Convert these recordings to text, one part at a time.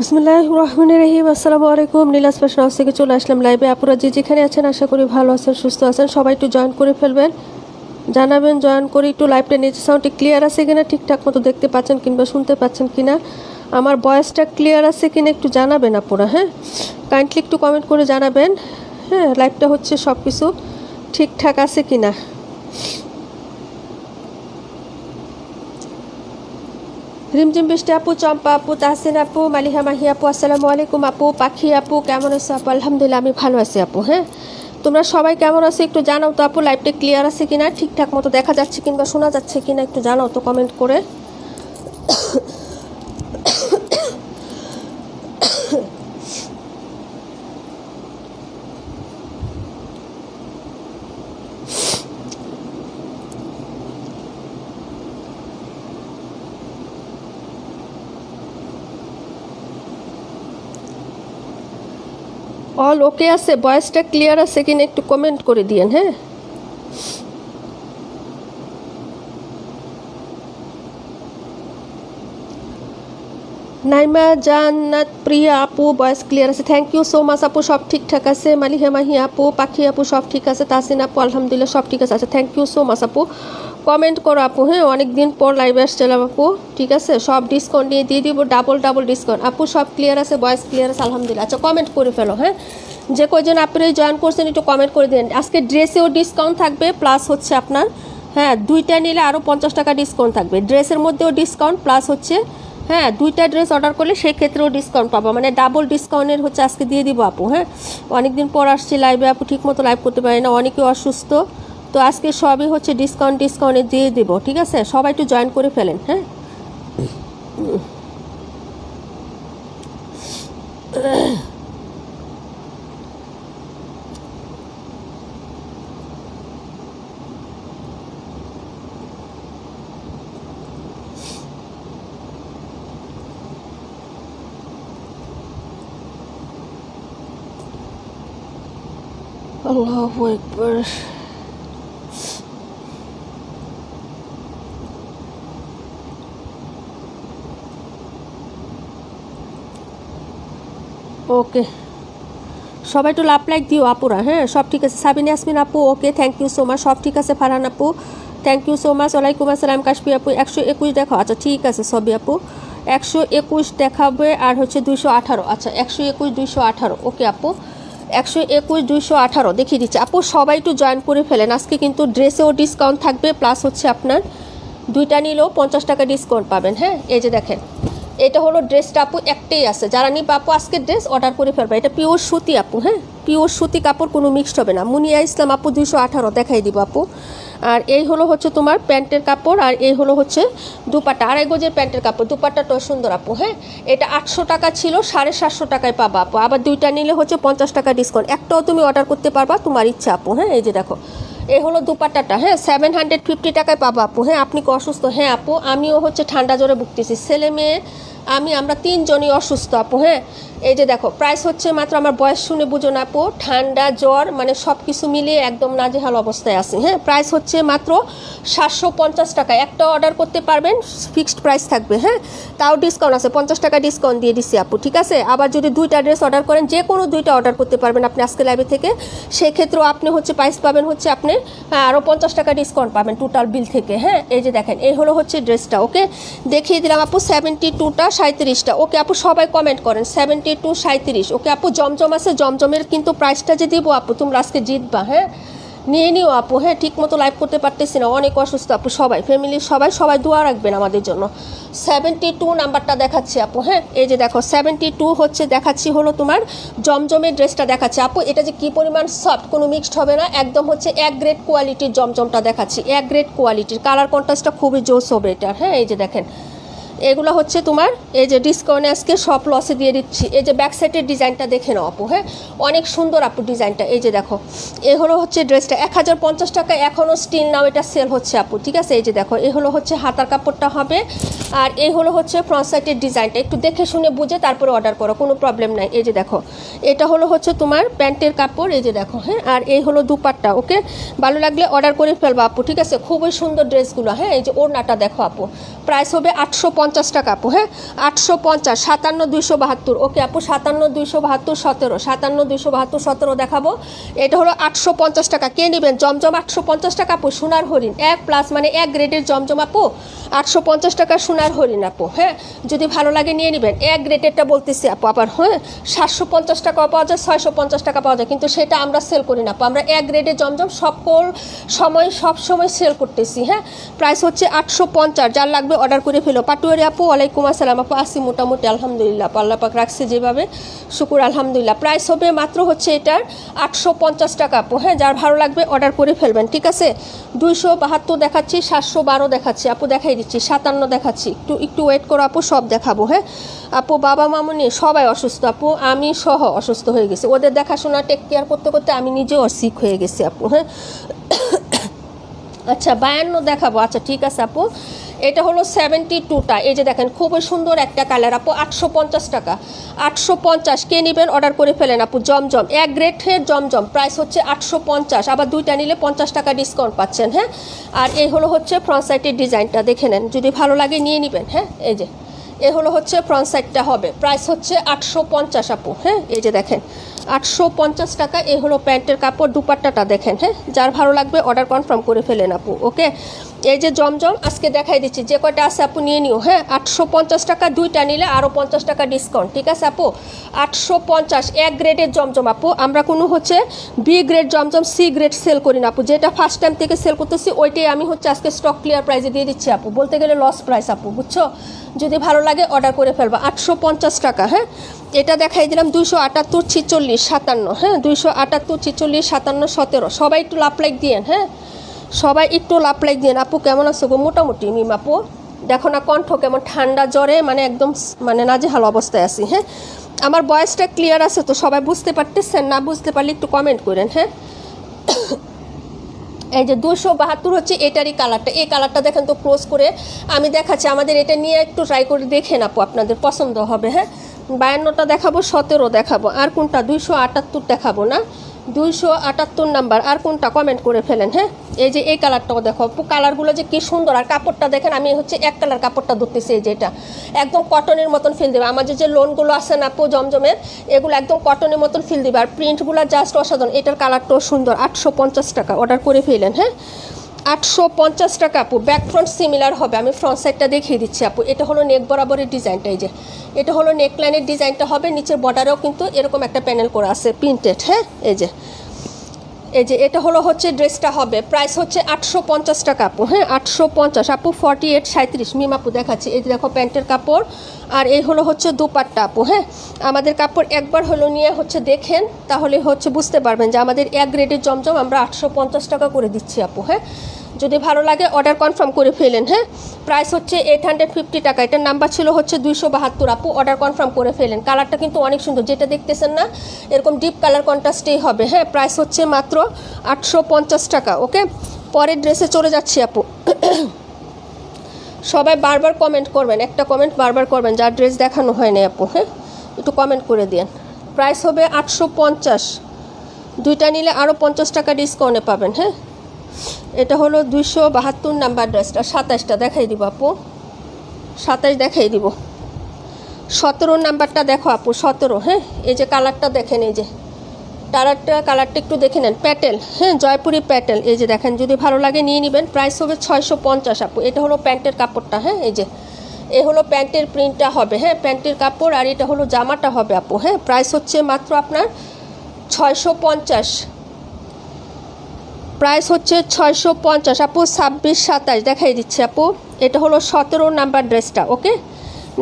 বিসমিল্লাহির রহমানির রহিম। আসসালামু আলাইকুম। নীলাস ফ্যাশন হাউস থেকে চলে আসলাম লাইভে। আপুরা যে যেখানে আছেন আশা করি ভালো আছেন, সুস্থ আছেন। সবাই একটু জয়েন করে ফেলবেন, জানাবেন জয়েন করে একটু লাইভটা নিচে সাউন্ডটি ক্লিয়ার আছে কিনা, ঠিকঠাক মতো দেখতে পাচ্ছেন কিংবা শুনতে পাচ্ছেন কিনা, আমার ভয়েসটা ক্লিয়ার আছে কিনা একটু জানাবেন আপুরা। হ্যাঁ, কাইন্ডলি একটু কমেন্ট করে জানাবেন। হ্যাঁ, লাইভটা হচ্ছে সব কিছু ঠিকঠাক আছে কিনা। রিমঝিম বৃষ্টি আপু, চম্পা আপু, তাহসিন আপু, মালিহা মাহি আপু, আসসালামু আলাইকুম আপু। পাখি আপু কেমন আছো আপু? আলহামদুলিল্লাহ আমি ভালো আছি আপু। হ্যাঁ, তোমরা সবাই কেমন আছো একটু জানাও তো আপু। লাইভটা ক্লিয়ার আছে কিনা, ঠিকঠাক মতো দেখা যাচ্ছে কিংবা শোনা যাচ্ছে কিনা একটু জানাও তো কমেন্ট করে। অল ওকে আছে, ভয়েসটা ক্লিয়ার আছে কিনা একটু কমেন্ট করে দিয়েন। হ্যাঁ, নাইমা জান্নাত প্রিয়া আপু, ভয়েস ক্লিয়ার আছে, থ্যাংক ইউ সো মাচ আপু। সব ঠিকঠাক আছে। মালিহা মাহি আপু, পাখি আপু সব ঠিক আছে। তাহসিন আপু আলহামদুলিল্লাহ সব ঠিক আছে। আচ্ছা, থ্যাংক ইউ সো মাচ আপু। কমেন্ট করো আপু। হ্যাঁ, অনেক দিন পর লাইভে আসছিলাম আপু। ঠিক আছে, সব ডিসকাউন্ট দিয়ে দিব, ডাবল ডিসকাউন্ট আপু। সব ক্লিয়ার আছে, ভয়েস ক্লিয়ার আছে আলহামদুলিল্লাহ। আচ্ছা, কমেন্ট করে ফেলো। হ্যাঁ, যে কয়জন আপনারাই জয়েন করছেন একটু কমেন্ট করে দিন। আজকে ড্রেসেও ডিসকাউন্ট থাকবে, প্লাস হচ্ছে আপনার হ্যাঁ দুইটা নিলে আরও 50 টাকা ডিসকাউন্ট থাকবে। ড্রেসের মধ্যেও ডিসকাউন্ট, প্লাস হচ্ছে হ্যাঁ দুইটা ড্রেস অর্ডার করলে সেই ক্ষেত্রেও ডিসকাউন্ট পাবো, মানে ডাবল ডিসকাউন্টের হচ্ছে আজকে দিয়ে দিব আপু। হ্যাঁ, অনেকদিন পর আসছি লাইভে আপু, ঠিক মতো লাইভ করতে পারি না, অনেকে অসুস্থ, তো আজকে সবই হচ্ছে ডিসকাউন্টে দিয়ে দিব। ঠিক আছে, সবাই একটু জয়েন করে ফেলেন। হ্যাঁ, আল্লাহু আকবার। ওকে, সবাই একটু লাভ লাইক দিও আপুরা। হ্যাঁ, সব ঠিক আছে। সাবিনা ইয়াসমিন আপু ওকে, থ্যাংক ইউ সো মাচ, সব ঠিক আছে। ফারহান আপু থ্যাংক ইউ সো মাচ। ওয়ালাইকুম আসসালাম। কাশফি আপু 121 দেখো। আচ্ছা ঠিক আছে সবই আপু, 121 দেখাবে আর হচ্ছে 218। আচ্ছা 121 218 ওকে আপু, 121 218 দেখিয়ে দিচ্ছে আপু। সবাই একটু জয়েন করে ফেলেন। আজকে কিন্তু ড্রেসেও ডিসকাউন্ট থাকবে, প্লাস হচ্ছে আপনার দুইটা নিলেও 50 টাকা ডিসকাউন্ট পাবেন। হ্যাঁ, এই যে দেখেন, এটা হলো ড্রেসটা আপু, একটাই আছে। যারা নিবে আপু আজকে ড্রেস অর্ডার করে ফেলবে। এটা পিওর সুতি আপু। হ্যাঁ, পিওর সুতি কাপড়, কোনো মিক্সড হবে না। মুনিয়া ইসলাম আপু 218 দেখাই দিব আপু। আর এই হলো হচ্ছে তোমার প্যান্টের কাপড়, আর এই হলো হচ্ছে দুপাট্টা, 2.5 গজের প্যান্টের কাপড়। দুপাট্টাটাও সুন্দর আপু। হ্যাঁ, এটা 800 টাকা ছিল, 750 টাকায় পাবা আপু। আবার দুইটা নিলে হচ্ছে 50 টাকা ডিসকাউন্ট। একটাও তুমি অর্ডার করতে পারবা, তোমার ইচ্ছা আপু। হ্যাঁ, এই যে দেখো, এই হলো দুপাট্টাটা। হ্যাঁ, 750 টাকায় পাবা আপু। হ্যাঁ, আপনি কি অসুস্থ? হ্যাঁ আপু, আমিও হচ্ছে ঠান্ডা জ্বরে ভুগতেছি, ছেলে মেয়ে আমরা 3 জনই অসুস্থ আপু। হ্যাঁ, এই যে দেখো, প্রাইস হচ্ছে মাত্র, আমার বয়স শুনে বুঝো না আপু, ঠান্ডা জ্বর মানে সব কিছু মিলিয়ে একদম নাজেহাল অবস্থায় আছি। হ্যাঁ, প্রাইস হচ্ছে মাত্র 750 টাকা। একটা অর্ডার করতে পারবেন, ফিক্সড প্রাইস থাকবে। হ্যাঁ, তাও ডিসকাউন্ট আছে, 50 টাকা ডিসকাউন্ট দিয়ে দিচ্ছি আপু। ঠিক আছে, আবার যদি দুইটা ড্রেস অর্ডার করেন, যে কোনো দুইটা অর্ডার করতে পারবেন আপনি আজকে লাইভে থেকে, সেক্ষেত্রেও আপনি হচ্ছে প্রাইস পাবেন হচ্ছে আপনি আরও 50 টাকা ডিসকাউন্ট পাবেন টোটাল বিল থেকে। হ্যাঁ, এই যে দেখেন, এই হলো হচ্ছে ড্রেসটা। ওকে, দেখিয়ে দিলাম আপু। 72টা 37টা ওকে আপু, সবাই কমেন্ট করেন 72 37 ওকে আপু। জমজম আছে, জমজমের কিন্তু প্রাইসটা যে দিব আপু, তোমরা আজকে জিতবা। হ্যাঁ, নিয়ে নিও আপু। হ্যাঁ, ঠিক মতো লাইভ করতে পারতেছি না, অনেক অসুস্থ আপু। সবাই ফ্যামিলির সবাই দোয়া রাখবেন আমাদের জন্য। 72 নাম্বারটা দেখাচ্ছি আপু। হ্যাঁ, এই যে দেখো 72 হচ্ছে দেখাচ্ছি, হলো তোমার জমজমের ড্রেসটা দেখাচ্ছি আপু। এটা যে কি পরিমাণ সফট, কোনো মিক্সড হবে না, একদম হচ্ছে এক গ্রেড কোয়ালিটির জমজমটা দেখাচ্ছি, এক গ্রেড কোয়ালিটির। কালার কন্ট্রাস্টটা খুবই জোস হবে এটার। হ্যাঁ, এই যে দেখেন, এগুলো হচ্ছে তোমার এই যে ডিসকাউন্টে আজকে সব লসে দিয়ে দিচ্ছি। এই যে ব্যাক সাইডের ডিজাইনটা দেখে নাও আপু। হ্যাঁ, অনেক সুন্দর আপু ডিজাইনটা। এই যে দেখো, এই হলো হচ্ছে ড্রেসটা 1050 টাকা, এখনও স্টিল নাও এটা সেল হচ্ছে আপু। ঠিক আছে, এই যে দেখো, এই হলো হচ্ছে হাতার কাপড়টা হবে, আর এই হলো হচ্ছে ফ্রন্ট সাইডের ডিজাইনটা। একটু দেখে শুনে বুঝে তারপরে অর্ডার করো, কোনো প্রবলেম নাই। এই যে দেখো, এটা হলো হচ্ছে তোমার প্যান্টের কাপড়। এই যে দেখো, হ্যাঁ, আর এই হলো দুপাট্টা। ওকে, ভালো লাগলে অর্ডার করে ফেলবা আপু। ঠিক আছে, খুবই সুন্দর ড্রেসগুলো। হ্যাঁ, এই যে ওড়নাটা দেখো আপু, প্রাইস হবে 850 850 টাকা আপু, হ্যাঁ 850, 57,272। ওকে আপু, 57,272, 17, 57,272, 17 দেখাবো। এটা হলো 850 টাকা। কে নেবেন? জমজম 850 টাকা আপু, সোনার হরিণ 1+ মানে 1 গ্রেডের জমজম আপু, 850 টাকা সোনার হরিণ আপু, হ্যাঁ যদি ভালো লাগে নিয়ে নেবেন। 1 গ্রেডেরটা বলতেছি আপু আবার, হ্যাঁ 750 টাকাও পাওয়া যায়, 650 টাকা পাওয়া যায়, কিন্তু সেটা আমরা সেল করি না আপু। আমরা 1 গ্রেডের জমজম সকল সময় সব সময় সেল করতেছি, হ্যাঁ প্রাইস হচ্ছে 850। যার লাগবে অর্ডার করে ফেলো। পাটুয়ারি আপু ওয়ালাইকুম আসসালাম আপু, আসি মোটামুটি আলহামদুলিল্লাহ, আল্লাহ পাক রাখছে যেভাবে, শুকুর আলহামদুলিল্লাহ। প্রাইস হবে মাত্র হচ্ছে এটার 850 টাকা আপু, হ্যাঁ যার ভালো লাগবে অর্ডার করে ফেলবেন, ঠিক আছে। 272 দেখাচ্ছি, 712 দেখাচ্ছি আপু, দেখাই দিচ্ছি, 57 দেখাচ্ছি, একটু ওয়েট করো আপু, সব দেখাবো, হ্যাঁ আপু। বাবা মামুনি সবাই অসুস্থ আপু, আমি সহ অসুস্থ হয়ে গেছি, ওদের দেখাশোনা টেক কেয়ার করতে করতে আমি নিজেও সিক হয়ে গেছি আপু, হ্যাঁ আচ্ছা 52 দেখাবো, আচ্ছা ঠিক আছে আপু। এটা হলো 72টা, এই যে দেখেন খুবই সুন্দর একটা কালার আপু, 850 টাকা, 850। কে নেবেন অর্ডার করে ফেলেন আপু। জমজম 1 গ্রেডের জমজম, প্রাইস হচ্ছে 850, আবার 2টা নিলে 50 টাকা ডিসকাউন্ট পাচ্ছেন, হ্যাঁ। আর এই হলো হচ্ছে ফ্রন্ট সাইডের ডিজাইনটা, দেখে নেন, যদি ভালো লাগে নিয়ে নেবেন, হ্যাঁ এই যে এ হলো হচ্ছে ফ্রন্ট সাইডটা হবে, প্রাইস হচ্ছে 850 আপু, হ্যাঁ এই যে দেখেন 850 টাকা। এই হলো প্যান্টের কাপড়, দুপাট্টাটা দেখেন, হ্যাঁ যার ভালো লাগবে অর্ডার কনফার্ম করে ফেলেন আপু, ওকে। এই যে জমজম আজকে দেখাই দিচ্ছি, যে কয়টা আছে আপু নিয়ে নিও, হ্যাঁ 850 টাকা, 2টা নিলে আরও 50 টাকা ডিসকাউন্ট, ঠিক আছে আপু। 850 1 গ্রেডের জমজম আপু, আমরা কোনো হচ্ছে বি গ্রেড জমজম সি গ্রেড সেল করি না আপু, যেটা ফার্স্ট টাইম থেকে সেল করতেছি ওইটাই আমি হচ্ছে আজকে স্টক ক্লিয়ার প্রাইসে দিয়ে দিচ্ছি আপু, বলতে গেলে লস প্রাইস আপু, বুঝছো। যদি ভালো লাগে অর্ডার করে ফেলবা, 850 টাকা, হ্যাঁ। এটা দেখাই দিলাম 278, 46, 57, হ্যাঁ 278, 46, 57, 17। সবাই একটু লাভ লাইক দিয়েন, হ্যাঁ সবাই একটু লাভ লাইক দিয়েন আপু। কেমন আছো গো? মোটামুটি মিম আপু, দেখো না কণ্ঠ কেমন, ঠান্ডা জ্বরে মানে একদম মানে নাজেহাল অবস্থায় আছি, হ্যাঁ। আমার ভয়েসটা ক্লিয়ার আছে তো? সবাই বুঝতে পারতেছেন? না বুঝতে পারলে একটু কমেন্ট করেন, হ্যাঁ। এই যে 272 হচ্ছে এটারই কালারটা, এই কালারটা দেখেন তো ক্লোজ করে আমি দেখাচ্ছি, আমাদের এটা নিয়ে একটু ট্রাই করে দেখেন আপু, আপনাদের পছন্দ হবে, হ্যাঁ। 52টা দেখাবো, 17 দেখাবো, আর কোনটা 278 দেখাবো না, 278 নাম্বার, আর কোনটা কমেন্ট করে ফেলেন, হ্যাঁ। এই যে এই কালারটাও দেখো আপু, কালারগুলো যে কি সুন্দর, আর কাপড়টা দেখেন, আমি হচ্ছে 1 কালার কাপড়টা ধরতেছি, এই যে এটা একদম কটনের মতন ফিল দেবে, আমাদের যে লোনগুলো আছে না আপু জমজমের, এগুলো একদম কটনের মতন ফিল দেবে, আর প্রিন্টগুলো জাস্ট অসাধারণ। এটার কালারটাও সুন্দর, 850 টাকা, অর্ডার করে ফেলেন, হ্যাঁ 850 টাকা আপু। ব্যাক ফ্রন্ট সিমিলার হবে, আমি ফ্রন্ট সাইডটা দেখিয়ে দিচ্ছি আপু। এটা হলো নেক বরাবরের ডিজাইনটা, এই যে এটা হলো নেক লাইনের ডিজাইনটা হবে, নিচের বর্ডারেও কিন্তু এরকম একটা প্যানেল করা আছে প্রিন্টেড, হ্যাঁ এই যে এটা হলো হচ্ছে ড্রেসটা হবে, প্রাইস হচ্ছে 850 টাকা আপু, হ্যাঁ 850 আপু। 48, 37 মিম আপু দেখাচ্ছি, এই যে দেখো প্যান্টের কাপড়, আর এই হলো হচ্ছে দুপাট্টা আপু, হ্যাঁ আমাদের কাপড় একবার হলো নিয়ে হচ্ছে দেখেন, তাহলে হচ্ছে বুঝতে পারবেন যে আমাদের 1 গ্রেডের জমজম আমরা 850 টাকা করে দিচ্ছি আপু, হ্যাঁ যদি ভালো লাগে অর্ডার কনফার্ম করে ফেলেন, হ্যাঁ প্রাইস হচ্ছে 850 টাকা। এটার নাম্বার ছিল হচ্ছে 272 আপু, অর্ডার কনফার্ম করে ফেলেন। কালারটা কিন্তু অনেক সুন্দর, যেটা দেখতেছেন না এরকম ডিপ কালার কন্ট্রাস্টেই হবে, হ্যাঁ প্রাইস হচ্ছে মাত্র 850 টাকা, ওকে। পরের ড্রেসে চলে যাচ্ছি আপু। সবাই বারবার কমেন্ট করবেন, একটা কমেন্ট বারবার করবেন যার ড্রেস দেখানো হয়নি আপু, হ্যাঁ একটু কমেন্ট করে দিন। প্রাইস হবে 850, 2টা নিলে আরও 50 টাকা ডিসকাউন্টে পাবেন, হ্যাঁ। এটা হলো 272 নাম্বার ড্রেসটা, 27টা দেখাই দিব আপু, 27 দেখাই দিব। 17 নাম্বারটা দেখো আপু, 17, হ্যাঁ এই যে কালারটা দেখেন, এই যে কালারটা একটু দেখে নেন, প্যাটেল, হ্যাঁ জয়পুরি প্যাটেল, এই যে দেখেন, যদি ভালো লাগে নিয়ে নেবেন। প্রাইস হবে 650 আপু। এটা হলো প্যান্টের কাপড়টা, হ্যাঁ এই যে এ হলো প্যান্টের প্রিন্টটা হবে, হ্যাঁ প্যান্টের কাপড়, আর এটা হলো জামাটা হবে আপু, হ্যাঁ প্রাইস হচ্ছে মাত্র আপনার 650, প্রাইস হচ্ছে 650 আপু। 26, 27 দেখাই দিচ্ছি আপু। এটা হলো 17 নাম্বার ড্রেসটা, ওকে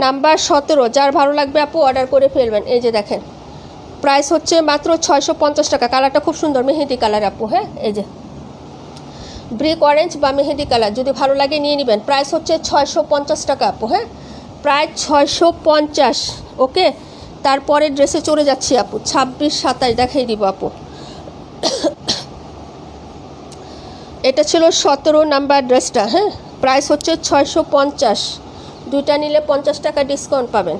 নাম্বার 17, যার ভালো লাগবে আপু অর্ডার করে ফেলবেন। এই যে দেখেন প্রাইস হচ্ছে মাত্র 650 টাকা। কালারটা খুব সুন্দর, মেহেদি কালার আপু, হ্যাঁ এই যে ব্রিক অরেঞ্জ বা মেহেদি কালার, যদি ভালো লাগে নিয়ে নেবেন। প্রাইস হচ্ছে 650 টাকা আপু, হ্যাঁ প্রায় 650, ওকে। তারপরে ড্রেসে চলে যাচ্ছি আপু, 26, 27 দেখাই দিব আপু। এটা ছিল 17 নাম্বার ড্রেসটা, হ্যাঁ প্রাইস হচ্ছে 650, 2টা নিলে 50 টাকা ডিসকাউন্ট পাবেন।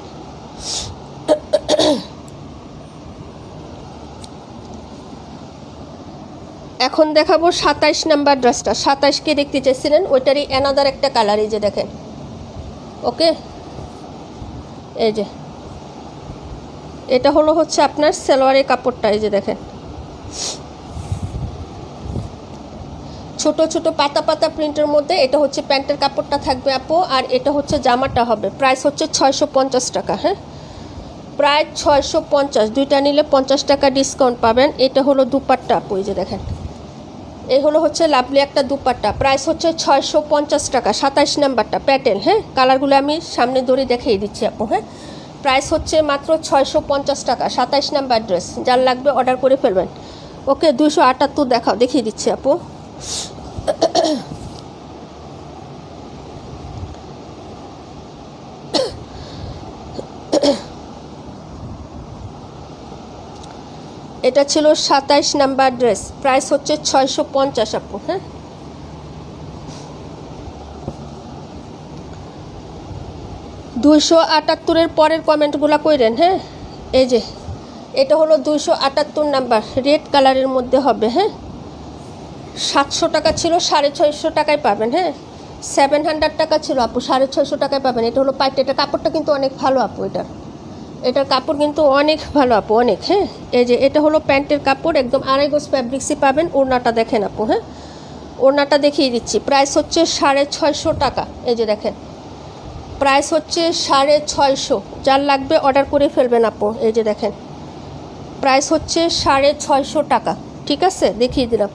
এখন দেখাবো 27 নাম্বার ড্রেসটা। 27কে দেখতে চাইছিলেন, ওইটারই অ্যানাদার একটা কালার, এই যে দেখেন, ওকে এই যে এটা হলো হচ্ছে আপনার সালোয়ারের কাপড়টা, এই যে দেখেন ছোট ছোট পাতা পাতা প্রিন্টের মধ্যে। এটা হচ্ছে প্যান্টের কাপড়টা থাকবে আপু, আর এটা হচ্ছে জামাটা হবে। প্রাইস হচ্ছে 650 টাকা। হ্যাঁ, প্রায় 650, দুইটা নিলে 50 টাকা ডিসকাউন্ট পাবেন। এটা হলো দুপাট্টা আপু, এই যে দেখেন এই হলো হচ্ছে লাভলি একটা দুপাট্টা। প্রাইস হচ্ছে 650 টাকা। 27 নাম্বারটা প্যাটেল। হ্যাঁ, কালারগুলো আমি সামনে ধরে দেখিয়ে দিচ্ছি আপু। হ্যাঁ, প্রাইস হচ্ছে মাত্র 650 টাকা। 27 নাম্বার ড্রেস, যার লাগবে অর্ডার করে ফেলবেন। ওকে, 278 দেখাও, দেখিয়ে দিচ্ছি আপু। এটা ছিল 27 নাম্বার ড্রেস, প্রাইস হচ্ছে 650 আপু। হ্যাঁ, 278 পরের কমেন্টগুলো কইরেন। হ্যাঁ, এই যে এটা হলো 278 নাম্বার, রেড কালারের মধ্যে হবে। হ্যাঁ, 700 টাকা ছিল, 650 টাকায় পাবেন। হ্যাঁ, 700 টাকা ছিল আপু, 650 টাকায় পাবেন। এটা হলো পাইট, এটা কাপড়টা কিন্তু অনেক ভালো আপু, এটার কাপড় কিন্তু অনেক ভালো আপু, অনেক। হ্যাঁ, এই যে এটা হলো প্যান্টের কাপড়, একদম আড়াই গজ ফ্যাব্রিক্সই পাবেন। ওড়নাটা দেখেন আপু। হ্যাঁ, ওড়নাটা দেখিয়ে দিচ্ছি। প্রাইস হচ্ছে 650 টাকা। এই যে দেখেন প্রাইস হচ্ছে 650, যার লাগবে অর্ডার করে ফেলবেন আপু। এই যে দেখেন প্রাইস হচ্ছে 650 টাকা। ঠিক আছে, দেখিয়ে দিলাম।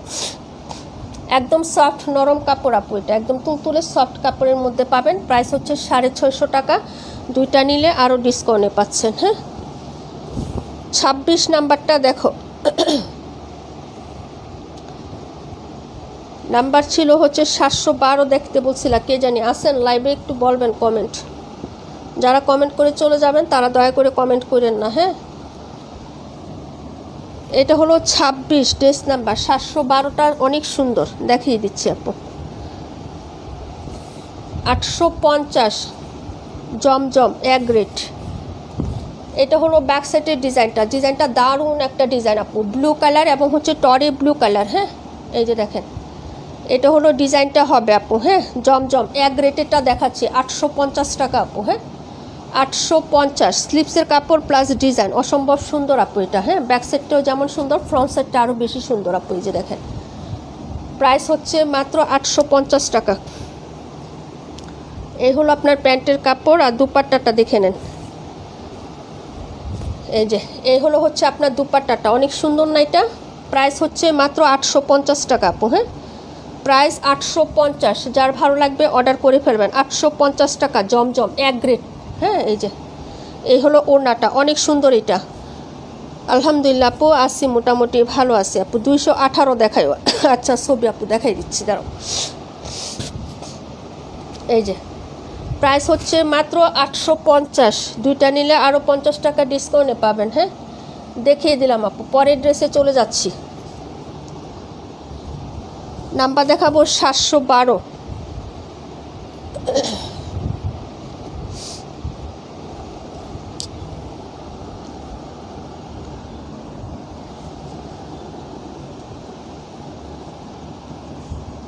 একদম সফট নরম কাপড় আপু, এটা একদম তুলতুলে সফট কাপড়ের মধ্যে পাবেন। প্রাইস হচ্ছে 650 টাকা, দুইটা নিলে আরও ডিসকাউন্টে পাচ্ছেন। হ্যাঁ, 26 নাম্বারটা দেখো। নাম্বার ছিল হচ্ছে 712, দেখতে বলছিলাম, কে জানি আসেন লাইভে, একটু বলবেন কমেন্ট। যারা কমেন্ট করে চলে যাবেন তারা দয়া করে কমেন্ট করেন না। হ্যাঁ, এটা হলো 26 ড্রেস নাম্বার, 712টা অনেক সুন্দর, দেখিয়ে দিচ্ছি আপু। 850 জমজম এক গ্রেড। এটা হলো ব্যাক সাইডের ডিজাইনটা দারুণ একটা ডিজাইন আপু, ব্লু কালার এবং হচ্ছে টরে ব্লু কালার। হ্যাঁ, এই যে দেখেন এটা হলো ডিজাইনটা হবে আপু। হ্যাঁ, জমজম এক গ্রেডেরটা দেখাচ্ছি, 850 টাকা আপু। হ্যাঁ, 850, স্লিপসের কাপড় প্লাস ডিজাইন, অসম্ভব সুন্দর আপু এটা। হ্যাঁ, ব্যাক সাইডটাও যেমন সুন্দর, ফ্রন্ট সাইডটা আরও বেশি সুন্দর আপু। এই যে দেখেন প্রাইস হচ্ছে মাত্র 850 টাকা। এই হলো আপনার প্যান্টের কাপড়, আর দুপাট্টাটা দেখে নেন। এই যে এই হলো হচ্ছে আপনার দুপাট্টাটা, অনেক সুন্দর না এটা? প্রাইস হচ্ছে মাত্র 850 টাকা আপু। হ্যাঁ, প্রাইস 850, যার ভালো লাগবে অর্ডার করে ফেলবেন। 850 টাকা, জমজম এক গ্রেড। হ্যাঁ, এই যে এই হলো ওড়নাটা, অনেক সুন্দর এটা। আলহামদুলিল্লাহ আপু, আসি মোটামুটি ভালো আছে আপু। 218 দেখাই। আচ্ছা ছবি আপু দেখাই দিচ্ছি, দাঁড়াও। এই যে প্রাইস হচ্ছে মাত্র 850, দুইটা নিলে আরও 50 টাকা ডিসকাউন্টে পাবেন। হ্যাঁ, দেখিয়ে দিলাম আপু। পরের ড্রেসে চলে যাচ্ছি। নাম্বার দেখাবো 712।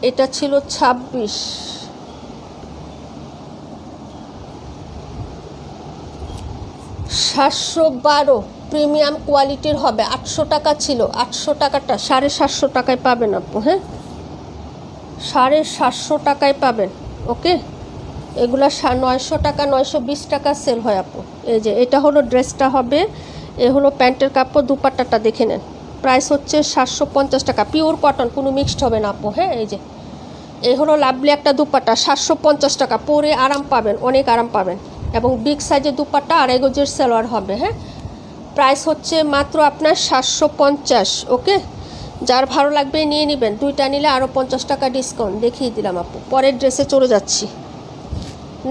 এটা ছিল 26। 712 প্রিমিয়াম কোয়ালিটির হবে। 800 টাকা ছিল, 800 টাকাটা 750 টাকায় পাবেন আপু। হ্যাঁ, 750 টাকায় পাবেন। ওকে, এগুলা 900 টাকা 920 টাকা সেল হয় আপু। এই যে এটা হলো ড্রেসটা হবে, এ হলো প্যান্টের কাপড়, দুপাট্টাটা দেখে নেন। প্রাইস হচ্ছে 750 টাকা, পিওর কটন, কোনো মিক্সড হবে না আপু। হ্যাঁ, এই যে এই হলো লাভলি একটা দুপাট্টা, 750 টাকা, পরে আরাম পাবেন, অনেক আরাম পাবেন। এবং বিগ সাইজের দুপাট্টা, আড়াই গজের সালোয়ার হবে। হ্যাঁ, প্রাইস হচ্ছে মাত্র আপনার 750। ওকে, যার ভালো লাগবে নিয়ে নেবেন, দুইটা নিলে আরও 50 টাকা ডিসকাউন্ট। দেখিয়ে দিলাম আপু। পরের ড্রেসে চলে যাচ্ছি।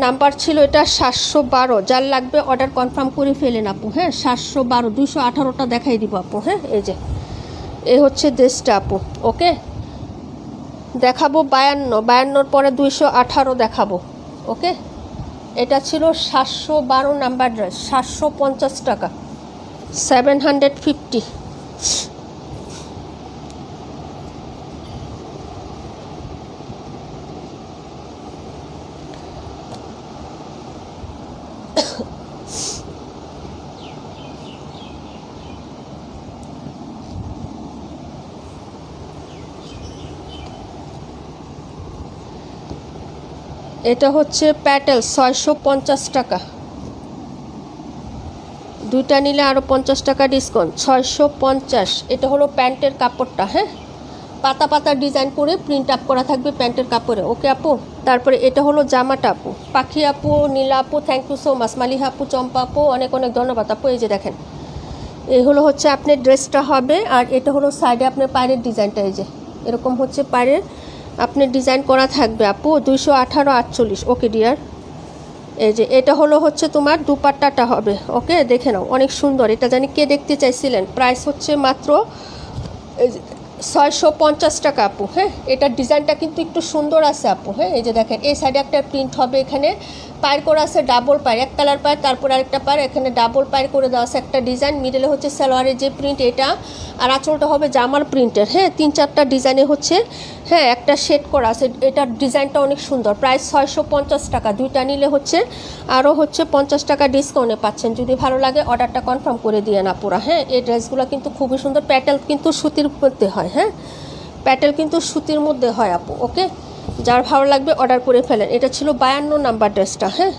নাম্বার ছিল এটা 712, যার লাগবে অর্ডার কনফার্ম করে ফেলেন আপু। হ্যাঁ, 712, 218টা দেখাই দিব আপু। হ্যাঁ, এই যে এই হচ্ছে ড্রেসটা আপু। ওকে, দেখাবো 52 পরে 218 দেখাবো। ওকে, এটা ছিল 712 নাম্বার ড্রেস, 750 টাকা, 750। এটা হচ্ছে প্যাটেল 650 টাকা, দুইটা নিলে আরও 50 টাকা ডিসকাউন্ট, 650। এটা হলো প্যান্টের কাপড়টা, হ্যাঁ, পাতা পাতা ডিজাইন করে প্রিন্ট আপ করা থাকবে প্যান্টের কাপড়ে। ওকে আপু, তারপরে এটা হলো জামাটা আপু, পাখি আপু, নীলা আপু, thank you so much, Maliha আপু, চম্পা আপু, অনেক অনেক ধন্যবাদ আপু। এই যে দেখেন, এই হলো হচ্ছে আপনার ড্রেসটা হবে। আর এটা হলো সাইডে আপনার পায়ের ডিজাইনটা, এই যে এরকম হচ্ছে পায়ের আপনার ডিজাইন করা থাকবে আপু, 218-48। ওকে ডিয়ার, এই যে এটা হলো হচ্ছে তোমার দুপাট্টাটা হবে। ওকে, দেখে নাও, অনেক সুন্দর। এটা জানি কে দেখতে চাইছিলেন। প্রাইস হচ্ছে মাত্র 650 টাকা আপু। হ্যাঁ, এটার ডিজাইনটা কিন্তু একটু সুন্দর আছে আপু। হ্যাঁ, এই যে দেখেন, এই সাইডে একটা প্রিন্ট হবে, এখানে পায়ের করা আছে ডাবল পায়ের, এক কালার পায়ের, তারপর আরেকটা পায়ের, এখানে ডাবল পায়ের করে দেওয়া আছে একটা ডিজাইন। মিডলে হচ্ছে সালোয়ারের যে প্রিন্ট এটা, আর আঁচলটা হবে জামার প্রিন্টের। হ্যাঁ, 3-4টা ডিজাইনে হচ্ছে, হ্যাঁ, একটা শেড করা আছে। এটার ডিজাইনটা অনেক সুন্দর। প্রাইস 650 টাকা, দুইটা নিলে হচ্ছে আরও হচ্ছে 50 টাকা ডিসকাউন্টে পাচ্ছেন। যদি ভালো লাগে অর্ডারটা কনফার্ম করে দিয়ে না পুরা। হ্যাঁ, এই ড্রেসগুলো কিন্তু খুবই সুন্দর। প্যাটেল কিন্তু সুতির মধ্যে হয়। হ্যাঁ, প্যাটেল কিন্তু সুতির মধ্যে হয় আপু। ওকে, যার ভালো লাগবে অর্ডার করে ফেলেন। এটা ছিল 52 নাম্বার ড্রেসটা। হ্যাঁ,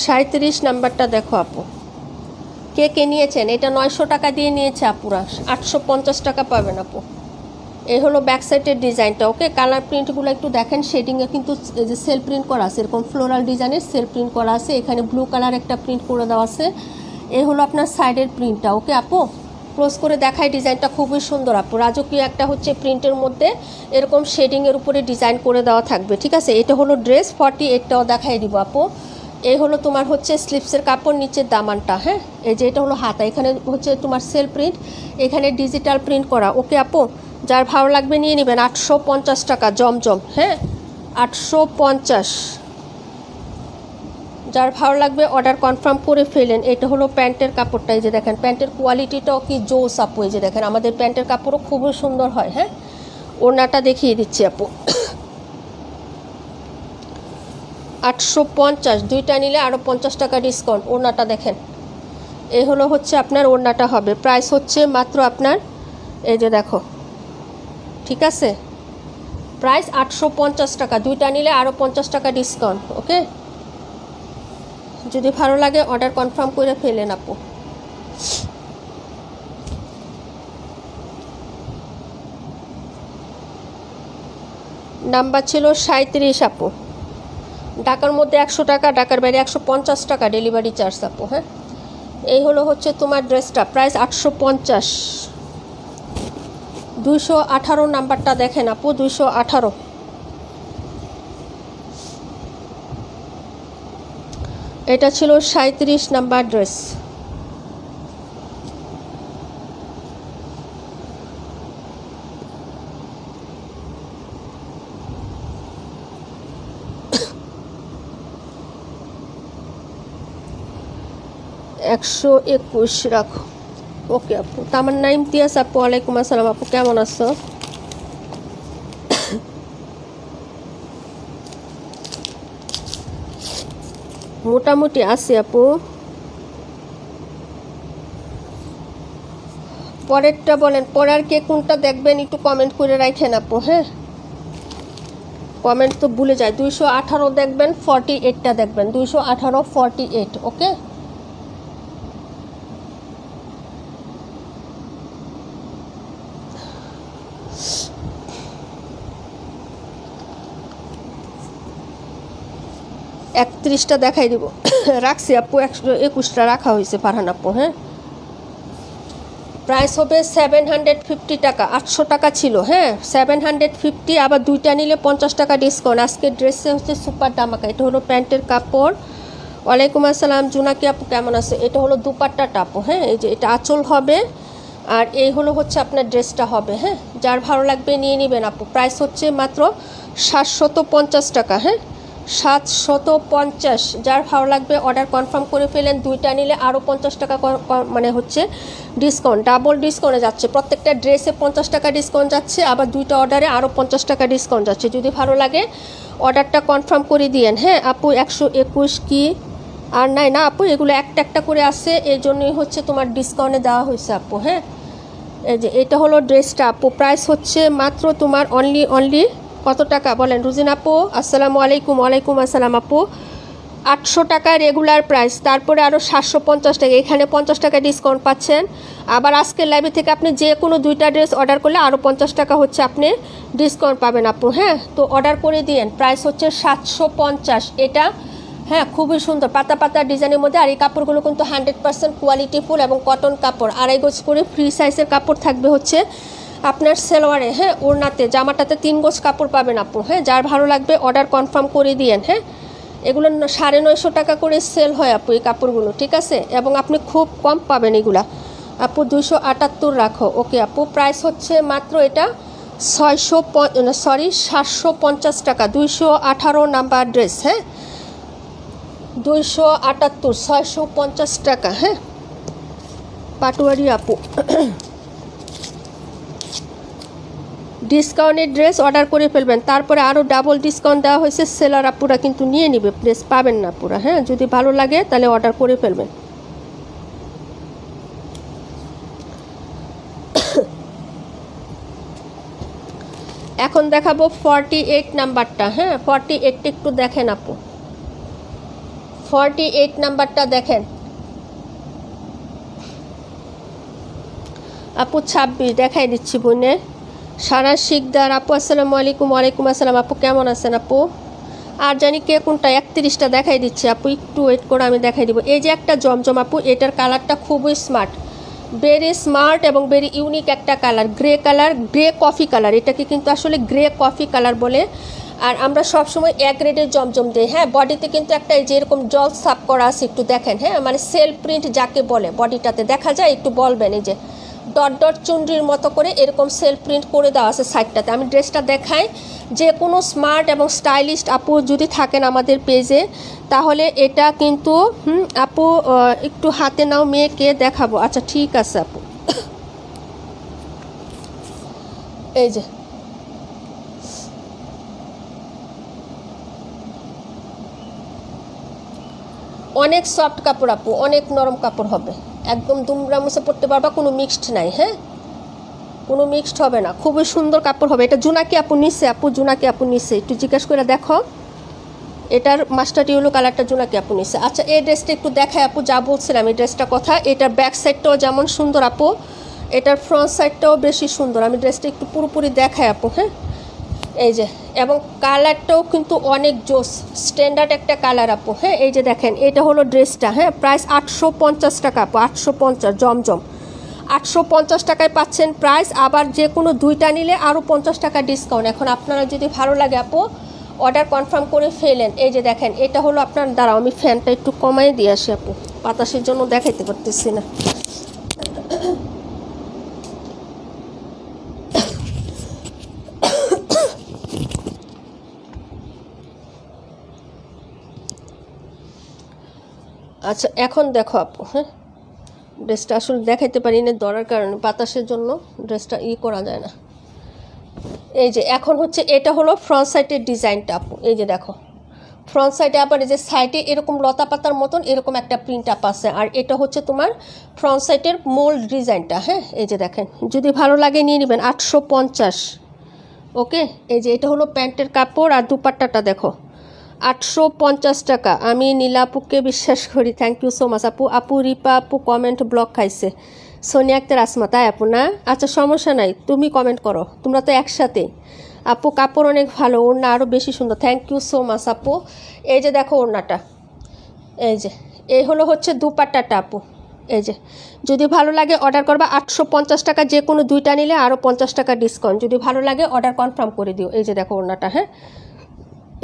$37 নাম্বারটা দেখো আপু, কে কে নিয়েছেন। এটা 900 টাকা দিয়ে নিয়েছে আপুরা, 850 টাকা পাবেন আপু। এই হলো ব্যাক সাইডের ডিজাইনটা। ওকে, কালার প্রিন্টগুলো একটু দেখেন, শেডিংয়ে কিন্তু এই যে সেল প্রিন্ট করা আছে, এরকম ফ্লোরাল ডিজাইনের সেল প্রিন্ট করা আছে। এখানে ব্লু কালার একটা প্রিন্ট করে দেওয়া আছে। এই হলো আপনার সাইডের প্রিন্টটা। ওকে আপু, ক্লোজ করে দেখায়, ডিজাইনটা খুবই সুন্দর আপু। রাজকীয় একটা হচ্ছে প্রিন্টের মধ্যে এরকম শেডিংয়ের উপরে ডিজাইন করে দেওয়া থাকবে। ঠিক আছে, এটা হলো ড্রেস 48টাও দেখাই দিব আপু। এই হলো তোমার হচ্ছে স্লিপসের কাপড়, নিচের দামানটা। হ্যাঁ, এই যে এটা হলো হাতা, এখানে হচ্ছে তোমার সেল প্রিন্ট, এখানে ডিজিটাল প্রিন্ট করা। ওকে আপু, যার ভালো লাগবে নিয়ে নেবেন। 850 টাকা জমজম। হ্যাঁ, 850। যার ভালো লাগবে অর্ডার কনফার্ম করে ফেলেন। এটা হলো প্যান্টের কাপড়টা, এই যে দেখেন, প্যান্টের কোয়ালিটিটাও কি জোস আপু। এই যে দেখেন, আমাদের প্যান্টের কাপড়ও খুবই সুন্দর হয়। হ্যাঁ, ওড়নাটা দেখিয়ে দিচ্ছি আপু, 850, দুইটা নিলে আরও 50 টাকা ডিসকাউন্ট। ওড়নাটা দেখেন, এই হলো হচ্ছে আপনার ওড়নাটা হবে। প্রাইস হচ্ছে মাত্র আপনার, এই যে দেখো, ঠিক আছে, প্রাইস 850 টাকা, দুইটা নিলে আরও 50 টাকা ডিসকাউন্ট। ওকে, যদি ভালো লাগে অর্ডার কনফার্ম করে ফেলেন আপু। নাম্বার ছিল 37 আপু। ঢাকার মধ্যে 100 টাকা, ঢাকার বাইরে 150 টাকা ডেলিভারি চার্জ আপু। হ্যাঁ, এই হলো হচ্ছে তোমার ড্রেসটা, প্রাইস 850। 218 নাম্বারটা দেখেন আপু, 218। এটা ছিল 37 নাম্বার ড্রেস। $121 রাখো। ওকে আপু, তামান্না ইমতিয়াজ আপু, ওয়ালাইকুম আসসালাম আপু, কেমন আছো? মোটামুটি আছি আপু। পরেরটা বলেন, পরের কে কোনটা দেখবেন একটু কমেন্ট করে রাখেন আপু। হ্যাঁ, কমেন্ট তো ভুলে যায়। 218 দেখবেন, 48টা দেখবেন, 218, 48। ওকে, $31টা দেখাই দিব। রাখছি আপু, 121টা রাখা হয়েছে ফারহান আপু। হ্যাঁ, প্রাইস হবে 750 টাকা, 800 টাকা ছিল। হ্যাঁ, 750, আবার দুইটা নিলে 50 টাকা ডিসকাউন্ট। আজকের ড্রেসে হচ্ছে সুপার দামাকা। এটা হলো প্যান্টের কাপড়। ওয়ালাইকুম আসসালাম জুনাকি আপু, কেমন আছে? এটা হলো দুপাট্টাটা আপু। হ্যাঁ, এই যে এটা আঁচল হবে, আর এই হলো হচ্ছে আপনার ড্রেসটা হবে। হ্যাঁ, যার ভালো লাগবে নিয়ে নেবেন আপু। প্রাইস হচ্ছে মাত্র 750 টাকা। হ্যাঁ, 750। যার ভালো লাগবে অর্ডার কনফার্ম করে ফেলেন। দুইটা নিলে আরও 50 টাকা মানে হচ্ছে ডিসকাউন্ট, ডাবল ডিসকাউন্টে যাচ্ছে। প্রত্যেকটা ড্রেসে 50 টাকা ডিসকাউন্ট যাচ্ছে, আবার দুইটা অর্ডারে আরও 50 টাকা ডিসকাউন্ট যাচ্ছে। যদি ভালো লাগে অর্ডারটা কনফার্ম করে দিয়েন। হ্যাঁ আপু 121 কি আর নাই না আপু, এগুলো একটা একটা করে আসে, এই জন্যই হচ্ছে তোমার ডিসকাউন্টে দেওয়া হয়েছে আপু। হ্যাঁ এই যে এটা হলো ড্রেসটা আপু, প্রাইস হচ্ছে মাত্র তোমার অনলি কত টাকা বলেন রুজিন আপু? আসসালামু আলাইকুম। ওয়ালাইকুম আসসালাম আপু। 800 টাকা রেগুলার প্রাইস, তারপরে আরও 750 টাকা, এখানে 50 টাকা ডিসকাউন্ট পাচ্ছেন। আবার আজকের লাইভে থেকে আপনি যে কোনো দুইটা ড্রেস অর্ডার করলে আরও 50 টাকা হচ্ছে আপনি ডিসকাউন্ট পাবেন আপু। হ্যাঁ তো অর্ডার করে দিয়েন। প্রাইস হচ্ছে 750 এটা। হ্যাঁ খুবই সুন্দর পাতা পাতা ডিজাইনের মধ্যে। আর এই কাপড়গুলো কিন্তু 100% কোয়ালিটিফুল এবং কটন কাপড়। 2.5 গজ করে ফ্রি সাইজের কাপড় থাকবে হচ্ছে আপনার সেলোয়ারে। হ্যাঁ ওড়নাতে, জামাটাতে 3 গজ কাপড় পাবেন আপু। হ্যাঁ যার ভালো লাগবে অর্ডার কনফার্ম করে দিয়েন। হ্যাঁ এগুলো 950 টাকা করে সেল হয় আপু এই কাপড়গুলো, ঠিক আছে, এবং আপনি খুব কম পাবেন এগুলা আপু। 278 রাখো। ওকে আপু প্রাইস হচ্ছে মাত্র এটা 750 টাকা। 218 নাম্বার ড্রেস। হ্যাঁ 278, 650 টাকা। হ্যাঁ পাটুয়ারি আপু ডিসকাউন্টের ড্রেস অর্ডার করে ফেলবেন, তারপরে আরও ডাবল ডিসকাউন্ট দেওয়া হয়েছে। সেলার আপুরা কিন্তু নিয়ে নিবে, ড্রেস পাবেন না পুরা। হ্যাঁ যদি ভালো লাগে তাহলে অর্ডার করে ফেলবেন। এখন দেখাবো 48 নাম্বারটা। হ্যাঁ 48 একটু দেখেন আপু, 48 নাম্বারটা দেখেন আপু। 26 দেখাই দিচ্ছি বোনে। সারা শিকদার আপু আসসালামু আলাইকুম। ওয়ালাইকুম আসসালাম আপু, কেমন আছেন আপু? আর জানি কে কোনটা 31টা দেখাই দিচ্ছি আপু, একটু ওয়েট করে আমি দেখাই দিব। এই যে একটা জমজম আপু, এটার কালারটা খুবই স্মার্ট, ভেরি স্মার্ট এবং ভেরি ইউনিক একটা colour, grey colour, grey coffee colour. এটাকে কিন্তু আসলে গ্রে কফি কালার বলে। আর আমরা সবসময় এক গ্রেডের জমজম দিই। হ্যাঁ বডিতে কিন্তু একটা এই যে এরকম জল সাপ করা আছে, একটু দেখেন। হ্যাঁ মানে সেল প্রিন্ট যাকে বলে বডিটাতে দেখা যায়, একটু বলবেন। এই যে ডট ডট চুনরির মতো করে এরকম সেল প্রিন্ট করে দেওয়া আছে সাইডটাতে। আমি ড্রেসটা দেখাই। যে কোনো স্মার্ট এবং স্টাইলিস্ট আপু যদি থাকেন আমাদের পেজে, তাহলে এটা কিন্তু আপু একটু হাতে নাও, মেয়েকে দেখাবো। আচ্ছা ঠিক আছে আপু। এই যে অনেক সফট কাপড় আপু, অনেক নরম কাপড় হবে, একদম দুমড়া মুছে পড়তে পারবা, কোনো মিক্সড নাই। হ্যাঁ কোনো মিক্সড হবে না, খুবই সুন্দর কাপড় হবে। এটা জুনাকি আপু নিচ্ছে আপু, জুনাকি আপু নিচ্ছে, একটু জিজ্ঞাসা করে দেখো। এটার মাস্টার ইয়েলো কালারটা জুনাকি আপু নিচ্ছে। আচ্ছা এই ড্রেসটা একটু দেখায় আপু, যা বলছিলাম এই ড্রেসটা কথা। এটার ব্যাক সাইডটাও যেমন সুন্দর আপু, এটার ফ্রন্ট সাইডটাও বেশি সুন্দর। আমি ড্রেসটা একটু পুরোপুরি দেখাই আপু। হ্যাঁ এই যে, এবং কালারটাও কিন্তু অনেক জোস, স্ট্যান্ডার্ড একটা কালার আপু। হ্যাঁ এই যে দেখেন, এটা হলো ড্রেসটা। হ্যাঁ প্রাইস 850 টাকা আপু, 850 জমজম 850 টাকায় পাচ্ছেন প্রাইস। আবার যে কোনো দুইটা নিলে আরও 50 টাকা ডিসকাউন্ট। এখন আপনারা যদি ভালো লাগে আপু অর্ডার কনফার্ম করে ফেলেন। এই যে দেখেন, এটা হলো আপনার, দাঁড়াও আমি ফ্যানটা একটু কমাই দিয়ে আসি আপু, বাতাসের জন্য দেখাইতে পারতেছি না। আচ্ছা এখন দেখো আপু। হ্যাঁ ড্রেসটা আসলে দেখাইতে পারি না ধরার কারণে, বাতাসের জন্য ড্রেসটা করা যায় না। এই যে এখন হচ্ছে এটা হলো ফ্রন্ট সাইডের ডিজাইনটা আপু। এই যে দেখো ফ্রন্ট সাইডে আবার এই যে সাইডে এরকম লতা পাতার মতন এরকম একটা প্রিন্ট আপ আছে। আর এটা হচ্ছে তোমার ফ্রন্ট সাইডের মোল্ড ডিজাইনটা। হ্যাঁ এই যে দেখেন, যদি ভালো লাগে নিয়ে নেবেন। 850। ওকে এই যে এটা হলো প্যান্টের কাপড়। আর দুপাট্টাটা দেখো 850 টাকা। আমি নীলা আপুকে বিশ্বাস করি, থ্যাংক ইউ সো মাচ আপু। আপু রিপা আপু কমেন্ট ব্লক খাইছে, সোনিয়া আক্তার আসমা, তাই আপু না? আচ্ছা সমস্যা নাই, তুমি কমেন্ট করো, তোমরা তো একসাথে। আপু কাপড় অনেক ভালো, ওড়না আরও বেশি সুন্দর, থ্যাংক ইউ সো মাচ আপু। এই যে দেখো ওড়নাটা, এই যে এই হলো হচ্ছে দুপাট্টাটা আপু। এই যে যদি ভালো লাগে অর্ডার করবা। 850 টাকা, যে কোনো দুইটা নিলে আরও 50 টাকা ডিসকাউন্ট। যদি ভালো লাগে অর্ডার কনফার্ম করে দিও। এই যে দেখো ওড়নাটা। হ্যাঁ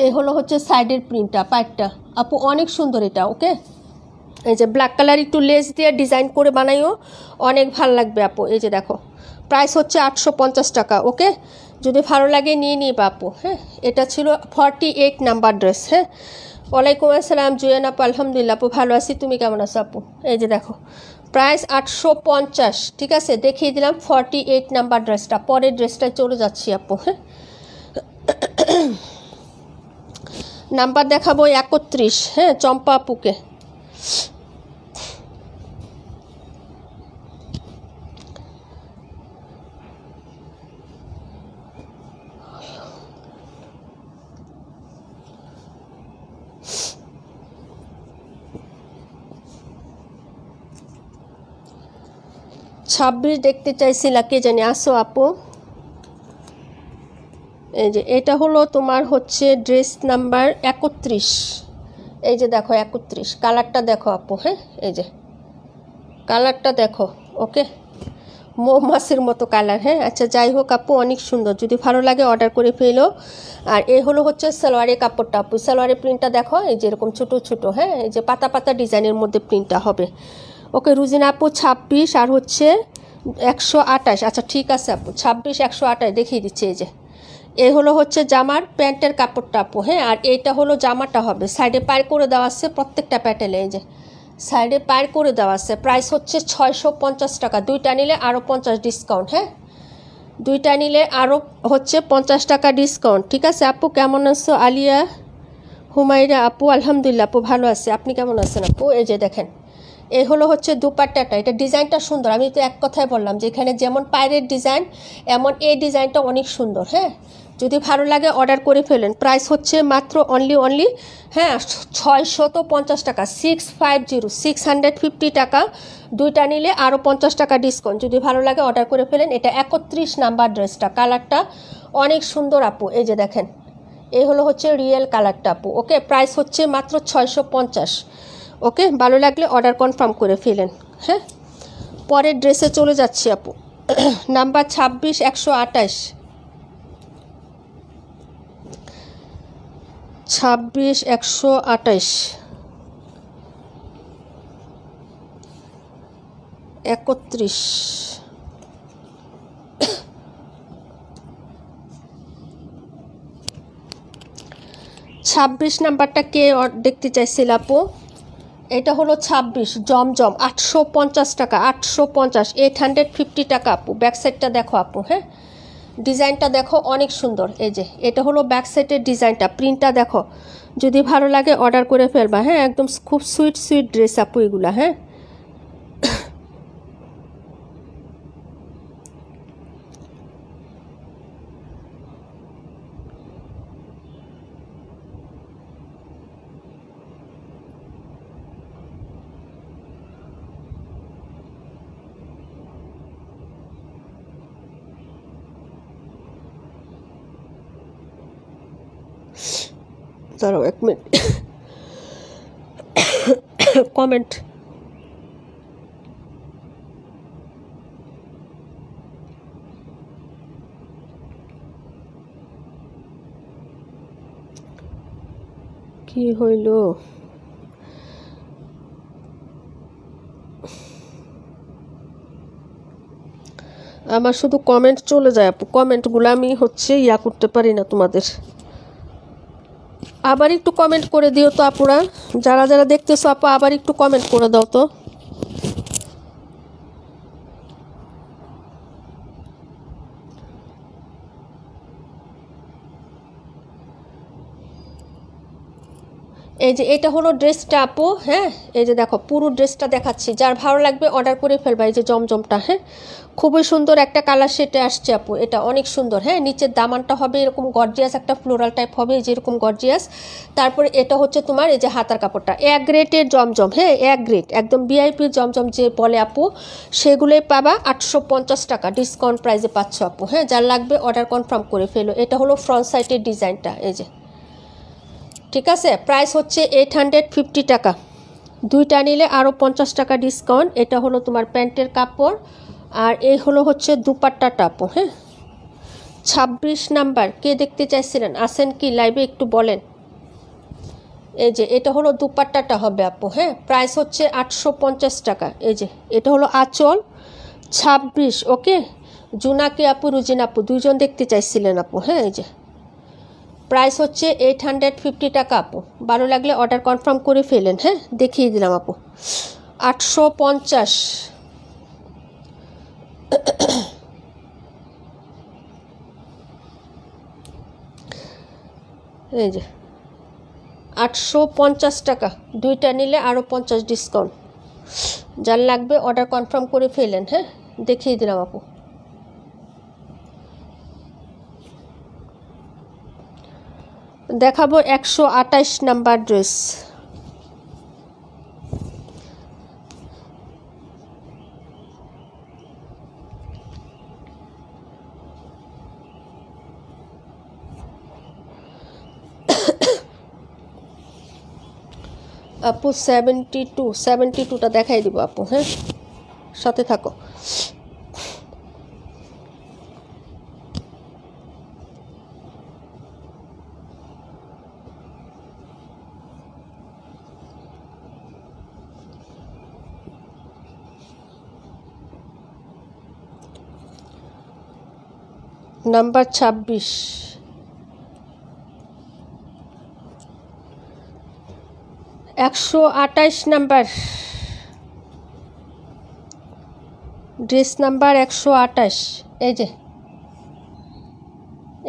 এই হলো হচ্ছে সাইডের প্রিন্টটা, পাইটটা আপু অনেক সুন্দর এটা। ওকে এই যে ব্ল্যাক কালার একটু লেস দিয়ে ডিজাইন করে বানাইও, অনেক ভালো লাগবে আপু। এই যে দেখো প্রাইস হচ্ছে 850 টাকা। ওকে যদি ভালো লাগে নিয়ে নিবা আপু। হ্যাঁ, এটা ছিল 48 নাম্বার ড্রেস। হ্যাঁ, ওয়ালাইকুম আসসালাম জুয়েন আপু, আলহামদুলিল্লাহ আপু ভালো আছি, তুমি কেমন আছো আপু? এই যে দেখো প্রাইস 850। ঠিক আছে, দেখিয়ে দিলাম 48 নাম্বার ড্রেসটা। পরের ড্রেসটায় চলে যাচ্ছি আপু। হ্যাঁ, নাম্বার দেখাবো 31। হ্যাঁ, চম্পা আপুকে। ছাব্বিশ দেখতে চাইছিলা, কে জানি আসো আপু। এই যে এটা হলো তোমার হচ্ছে ড্রেস নাম্বার 31। এই যে দেখো 31, কালারটা দেখো আপু। হ্যাঁ, এই যে কালারটা দেখো। ওকে, মৌমাছির মতো কালার। হ্যাঁ, আচ্ছা যাই হোক আপু, অনেক সুন্দর, যদি ভালো লাগে অর্ডার করে ফেলো। আর এই হলো হচ্ছে সালোয়ারের কাপড়টা আপু। সালোয়ারের প্রিন্টটা দেখো, এই যে এরকম ছোটো ছোটো। হ্যাঁ, এই যে পাতা পাতা ডিজাইনের মধ্যে প্রিন্টটা হবে। ওকে রুজিনা আপু 26 আর হচ্ছে 128। আচ্ছা ঠিক আছে আপু, 26 128 দেখিয়ে দিচ্ছি। এই যে এই হলো হচ্ছে জামার প্যান্টের কাপড়টা আপু। হ্যাঁ, আর এইটা হলো জামাটা হবে। সাইডে পার করে দেওয়া আছে প্রত্যেকটা প্যাটেলে। এই যে সাইডে পার করে দেওয়া আছে। প্রাইস হচ্ছে 650 টাকা। দুইটা নিলে আরও 50 ডিসকাউন্ট। হ্যাঁ, দুইটা নিলে আরও হচ্ছে 50 টাকা ডিসকাউন্ট। ঠিক আছে আপু, কেমন আছো? আলিয়া হুমায়রা আপু, আলহামদুলিল্লাহ আপু ভালো আছে, আপনি কেমন আছেন আপু? এই যে দেখেন এই হলো হচ্ছে দুপাট্টাটা। এটা ডিজাইনটা সুন্দর। আমি তো এক কথায় বললাম যে এখানে যেমন পায়ের ডিজাইন এমন এই ডিজাইনটা অনেক সুন্দর। হ্যাঁ, যদি ভালো লাগে অর্ডার করে ফেলেন। প্রাইস হচ্ছে মাত্র অনলি হ্যাঁ 650 টাকা। 650 টাকা। দুইটা নিলে আরও 50 টাকা ডিসকাউন্ট। যদি ভালো লাগে অর্ডার করে ফেলেন। এটা 31 নাম্বার ড্রেসটা। কালারটা অনেক সুন্দর আপু। এই যে দেখেন এই হলো হচ্ছে রিয়েল কালারটা আপু। ওকে, প্রাইস হচ্ছে মাত্র 650। ওকে, ভালো লাগলে অর্ডার কনফার্ম করে ফেলেন। হ্যাঁ, পরের ড্রেসে চলে যাচ্ছি আপু। নাম্বার 26 128। 26 128 31। 26 নাম্বারটা কে দেখতে চাইছিল আপু? এটা হলো 26 জমজম 850 টাকা। 850 850 টাকা আপু। ব্যাক সাইডটা দেখো আপু। হ্যাঁ, ডিজাইনটা দেখো অনেক সুন্দর। এই যে এটা হলো ব্যাক সাইডের ডিজাইনটা, প্রিন্টটা দেখো। যদি ভালো লাগে অর্ডার করে ফেলবা। হ্যাঁ, একদম খুব সুইট সুইট ড্রেস আপু এগুলা। হ্যাঁ, দাঁড়াও 1 মিনিট। কমেন্ট কি হইল? আমার শুধু কমেন্ট চলে যায় আপু। কমেন্টগুলো আমি হচ্ছে করতে পারি না তোমাদের। আবার একটু কমেন্ট করে দিও তো আপুরা, যারা যারা দেখতেছো আপু আবার একটু কমেন্ট করে দাও তো। এই যে এটা হলো ড্রেসটা আপু। হ্যাঁ, এই যে দেখো পুরো ড্রেসটা দেখাচ্ছি, যার ভালো লাগবে অর্ডার করে ফেলবা। এই যে জমজমটা। হ্যাঁ, খুবই সুন্দর একটা কালার শেটে আসছে আপু, এটা অনেক সুন্দর। হ্যাঁ, নিচের দামানটা হবে এরকম গর্জিয়াস একটা ফ্লোরাল টাইপ হবে, এই যে এরকম গর্জিয়াস। তারপরে এটা হচ্ছে তোমার এই যে হাতার কাপড়টা এক গ্রেটের জমজম। হ্যাঁ, এক গ্রেট একদম ভিআইপির জমজম যে বলে আপু, সেগুলোই পাবা 850 টাকা ডিসকাউন্ট প্রাইসে পাচ্ছ আপু। হ্যাঁ, যার লাগবে অর্ডার কনফার্ম করে ফেলো। এটা হলো ফ্রন্ট সাইডের ডিজাইনটা। এই যে ঠিক আছে, প্রাইস হচ্ছে 850 টাকা। দুইটা নিলে আরও 50 টাকা ডিসকাউন্ট। এটা হলো তোমার প্যান্টের কাপড় আর এই হলো হচ্ছে দুপাট্টাটা আপু। হ্যাঁ, 26 নাম্বার কে দেখতে চাইছিলেন, আসেন কি লাইভে একটু বলেন। এই যে এটা হলো দুপাট্টাটা হবে আপু। হ্যাঁ, প্রাইস হচ্ছে 850 টাকা। এই যে এটা হলো আঁচল 26। ওকে, জুনাকি আপু, রুজিন আপু দুইজন দেখতে চাইছিলেন আপু। হ্যাঁ, এই যে প্রাইস হচ্ছে 850 টাকা আপু। ভালো লাগলে অর্ডার কনফার্ম করে ফেলেন। হ্যাঁ, দেখিয়ে দিলাম আপু। 850, এই যে 850 টাকা, দুইটা নিলে আরও 50 ডিসকাউন্ট। যার লাগবে অর্ডার কনফার্ম করে ফেলেন। হ্যাঁ, দেখিয়ে দিলাম আপু। দেখাবো 128 নাম্বার ড্রেস। আপু 72টা দেখাই দিব আপু। হ্যাঁ, সাথে থাকো। Number 26, 128 number dress, number 128। এই যে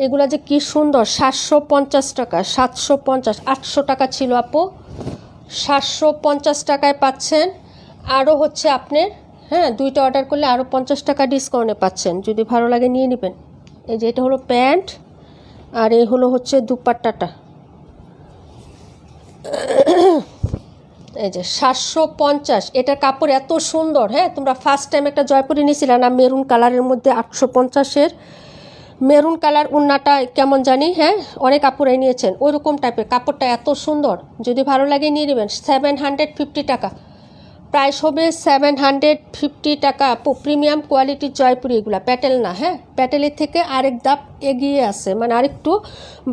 এগুলা যে কি সুন্দর, 750 টাকা, 750, 800 টাকা ছিল আপু, 750 টাকায় পাচ্ছেন। আরও হচ্ছে আপনার, হ্যাঁ, দুইটা অর্ডার করলে আরও 50 টাকা ডিসকাউন্টে পাচ্ছেন। যদি ভালো লাগে নিয়ে নেবেন। এই যে এটা হলো প্যান্ট, আর এই হলো হচ্ছে দুপাট্টাটা। এই যে 750, এটার কাপড় এত সুন্দর। হ্যাঁ, তোমরা ফার্স্ট টাইম একটা জয়পুরি নিয়েছিলে না মেরুন কালারের মধ্যে, 850-এর মেরুন কালার, উন্নাটা কেমন জানি, হ্যাঁ, অনেক কাপড়ে নিয়েছেন ওইরকম টাইপের। কাপড়টা এত সুন্দর, যদি ভালো লাগে নিয়ে নেবেন। 750 টাকা প্রাইস হবে, 750 টাকা আপু। প্রিমিয়াম কোয়ালিটির জয়পুরি এগুলা, প্যাটেল না। হ্যাঁ, প্যাটেলের থেকে আরেক ধাপ এগিয়ে আছে, মানে আরেকটু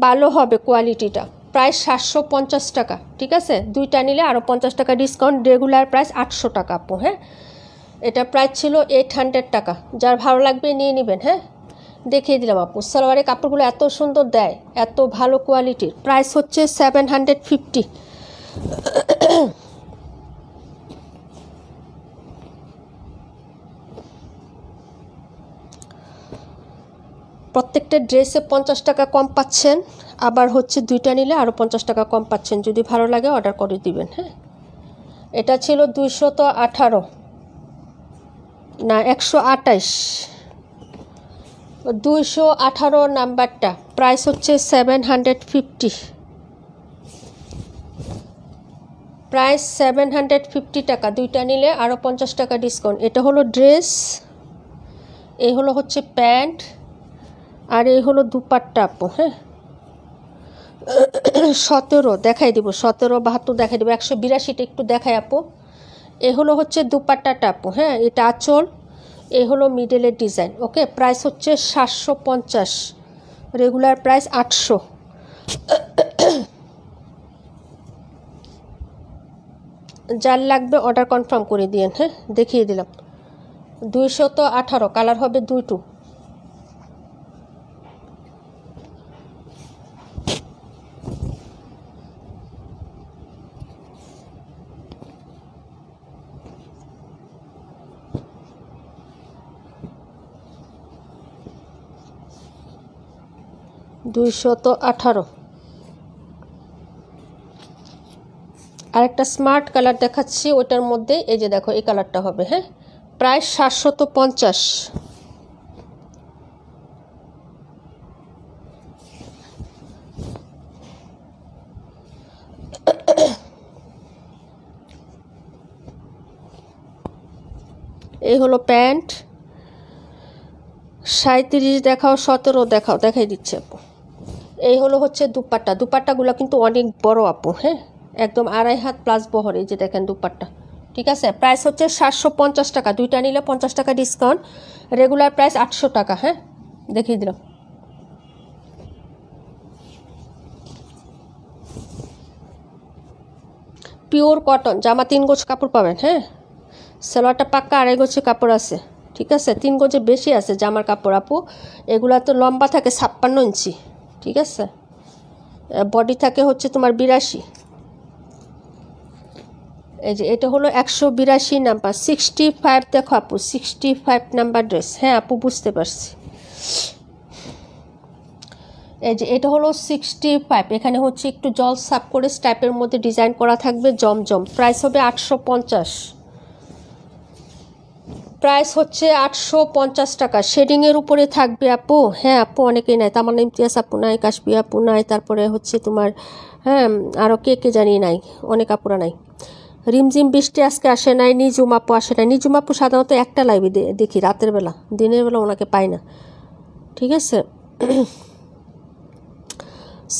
ভালো হবে কোয়ালিটিটা। প্রাইস 750 টাকা, ঠিক আছে। দুইটা নিলে আরও 50 টাকা ডিসকাউন্ট। রেগুলার প্রাইস 800 টাকা আপু। হ্যাঁ, এটা প্রাইস ছিল 800 টাকা। যার ভালো লাগবে নিয়ে নেবেন। হ্যাঁ, দেখিয়ে দিলাম আপু। সালোয়ারের কাপড়গুলো এত সুন্দর দেয়, এত ভালো কোয়ালিটির। প্রাইস হচ্ছে 750। প্রত্যেকটা ড্রেসে 50 টাকা কম পাচ্ছেন, আবার হচ্ছে দুইটা নিলে আরও 50 টাকা কম পাচ্ছেন। যদি ভালো লাগে অর্ডার করে দিবেন। হ্যাঁ, এটা ছিল 218 না 128, 218 নাম্বারটা। প্রাইস হচ্ছে 750, প্রাইস 750 টাকা। দুইটা নিলে আরও 50 টাকা ডিসকাউন্ট। এটা হলো ড্রেস, এই হলো হচ্ছে প্যান্ট, আর এই হলো দুপাট্টা আপু। হ্যাঁ, 17 দেখাই দিব, 17, 72 দেখাই দিব, 182টা একটু দেখাই আপু। এ হলো হচ্ছে দুপাট্টাটা আপু। হ্যাঁ, এটা আঁচল, এ হলো মিডলের ডিজাইন। ওকে, প্রাইস হচ্ছে 750, রেগুলার প্রাইস 800। যার লাগবে অর্ডার কনফার্ম করে দিয়েন। হ্যাঁ, দেখিয়ে দিলাম। 218, কালার হবে 2টো। আরেকটা স্মার্ট কালার দেখাচ্ছি, ওটার মধ্যে এই যে দেখো এই কালারটা হবে। হ্যাঁ, প্রায় 750। এই হলো প্যান্ট, 37 দেখাও, 17 দেখাও, দেখাই দিচ্ছে আপু। এই হলো হচ্ছে দুপাট্টা। দুপাট্টাগুলো কিন্তু অনেক বড় আপু। হ্যাঁ, একদম 2.5 হাত প্লাস বহর। এই যে দেখেন দুপাট্টা, ঠিক আছে। প্রাইস হচ্ছে 750 টাকা, দুইটা নিলে 50 টাকা ডিসকাউন্ট। রেগুলার প্রাইস 800 টাকা। হ্যাঁ, দেখিয়ে দিলাম। পিওর কটন, জামা 3 গোছ কাপড় পাবেন। হ্যাঁ, সালোয়ারটা পাক্কা 2.5 গোছ কাপড় আছে, ঠিক আছে, 3 গজে বেশি আছে জামার কাপড় আপু। এগুলা তো লম্বা থাকে 56 ইঞ্চি, ঠিক আছে, বডি থাকে হচ্ছে তোমার 82। এই যে এটা হলো 182 নাম্বার, 65 দেখো আপু, 65 নাম্বার ড্রেস। হ্যাঁ আপু বুঝতে পারছি। এই যে এটা হলো 65, এখানে হচ্ছে একটু জল সাপ করে স্টাইপের মধ্যে ডিজাইন করা থাকবে জমজম। প্রাইস হবে 850, প্রাইস হচ্ছে 850 টাকা। শেডিংয়ের উপরে থাকবে আপু। হ্যাঁ আপু অনেকেই নাই, তামান্না ইমতিয়াজ আপু নাই, কাশফি আপু নাই, তারপরে হচ্ছে তোমার হ্যাঁ আরও কে জানি নাই, অনেক আপুরা নাই। রিমঝিম বৃষ্টি আজকে আসে নাই, নিজুম আপু আসে নাই। নিজুম আপু সাধারণত একটা লাইভে দেখি রাতের বেলা, দিনের বেলা ওনাকে পাই না, ঠিক আছে।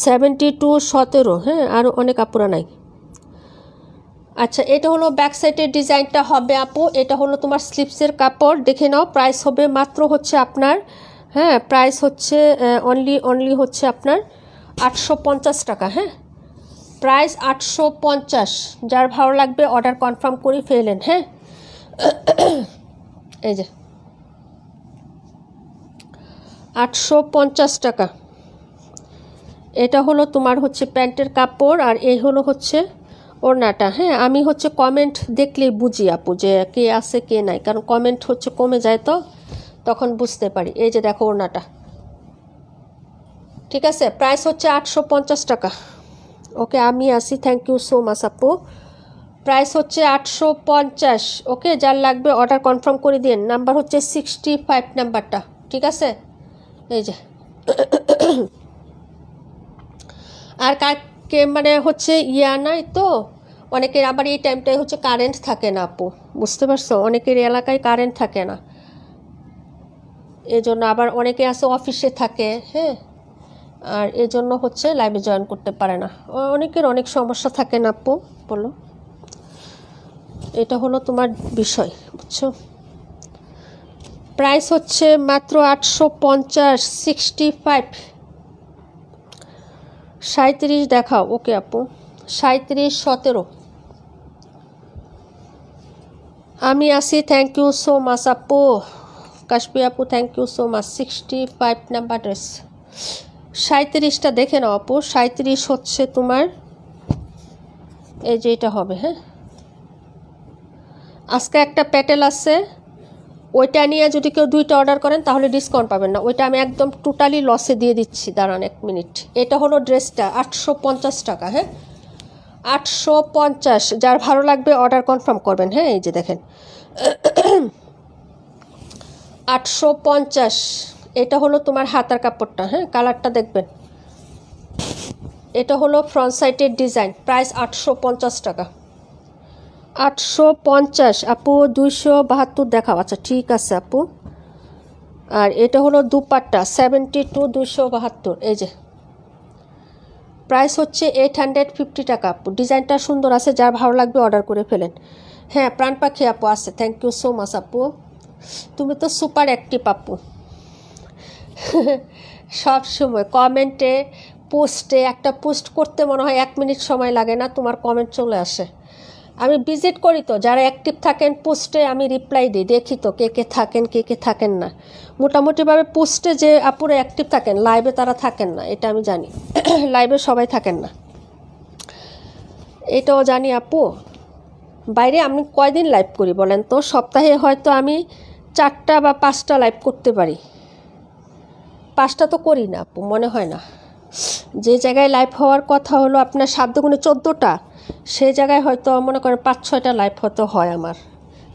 72 17, হ্যাঁ আরও অনেক আপুরা নাই। আচ্ছা এটা হলো ব্যাক সাইডের ডিজাইনটা হবে আপু। এটা হলো তোমার স্লিপসের কাপড়, দেখে নাও। প্রাইস হবে মাত্র হচ্ছে আপনার, হ্যাঁ প্রাইস হচ্ছে অনলি হচ্ছে আপনার 850 টাকা। হ্যাঁ প্রাইস 850, যার ভালো লাগবে অর্ডার কনফার্ম করে ফেলেন। হ্যাঁ এই যে 850 টাকা। এটা হলো তোমার হচ্ছে প্যান্টের কাপড়, আর এই হলো হচ্ছে ওড়নাটা। হ্যাঁ আমি হচ্ছে কমেন্ট দেখলেই বুঝি আপু যে কে আছে কে নাই, কারণ কমেন্ট হচ্ছে কমে যায় তো তখন বুঝতে পারি। এই যে দেখো ওড়নাটা, ঠিক আছে। প্রাইস হচ্ছে 850 টাকা। ওকে আমি আসি, থ্যাংক ইউ সো মাচ আপু। প্রাইস হচ্ছে 850। ওকে যার লাগবে অর্ডার কনফার্ম করে দিন। নাম্বার হচ্ছে 65 নাম্বারটা, ঠিক আছে। এই যে আর কাকে মানে হচ্ছে নাই তো, অনেকের আবার এই টাইমটায় হচ্ছে কারেন্ট থাকে না আপু, বুঝতে পারছো, অনেকের এলাকায় কারেন্ট থাকে না, এজন্য আবার অনেকে আছে অফিসে থাকে। হ্যাঁ আর এজন্য হচ্ছে লাইভে জয়েন করতে পারে না, অনেকের অনেক সমস্যা থাকে না আপু, বলো। এটা হলো তোমার বিষয়, বুঝছো। প্রাইস হচ্ছে মাত্র 850, 65 37 দেখাও। ওকে আপু 37 17 আমি আসি, থ্যাংক ইউ সো মাচ আপু। কাশফি আপু thank you so much. 65 number dress, 37টা দেখে নাও আপু। 37 হচ্ছে তোমার এই যে এটা হবে। হ্যাঁ আজকে একটা প্যাটেল আছে, ওইটা নিয়ে যদি কেউ 2টা অর্ডার করেন তাহলে ডিসকাউন্ট পাবেন না, ওইটা আমি একদম টোটালি লসে দিয়ে দিচ্ছি। দাঁড়ান 1 মিনিট। এটা হলো ড্রেসটা 850 টাকা। হ্যাঁ 850, যার ভালো লাগবে অর্ডার কনফার্ম করবেন। হ্যাঁ এই যে দেখেন 850। এটা হলো তোমার হাতার কাপড়টা। হ্যাঁ কালারটা দেখবেন। এটা হলো ফ্রন্ট সাইডের ডিজাইন। প্রাইস 850 টাকা। 850 আপু। 272 দেখাও। আচ্ছা ঠিক আছে আপু। আর এটা হলো দুপাট্টা 72 272। এই যে প্রাইস হচ্ছে 850 টাকা আপু। ডিজাইনটা সুন্দর আছে, যার ভালো লাগবে অর্ডার করে ফেলেন। হ্যাঁ প্রাণ পাখি আপু আছে, থ্যাংক ইউ সো মাচ আপু। তুমি তো সুপার অ্যাক্টিভ আপু, সব সময় কমেন্টে পোস্টে, একটা পোস্ট করতে মনে হয় 1 মিনিট সময় লাগে না, তোমার কমেন্ট চলে আসে। আমি ভিজিট করি তো, যারা অ্যাক্টিভ থাকেন পোস্টে আমি রিপ্লাই দিই, দেখি তো কে থাকেন কে থাকেন না। মোটামুটিভাবে পোস্টে যে আপুরে অ্যাক্টিভ থাকেন, লাইভে তারা থাকেন না, এটা আমি জানি। লাইভে সবাই থাকেন না, এটাও জানি আপু। বাইরে আমি কয়দিন লাইভ করি বলেন তো? সপ্তাহে হয়তো আমি 4টা বা 5টা লাইভ করতে পারি, 5টা তো করি না আপু, মনে হয় না। যে জায়গায় লাইভ হওয়ার কথা হলো আপনার 7 গুণে 14টা, সেই জায়গায় হয়তো মনে করেন 5-6টা লাইভ হয়তো হয় আমার।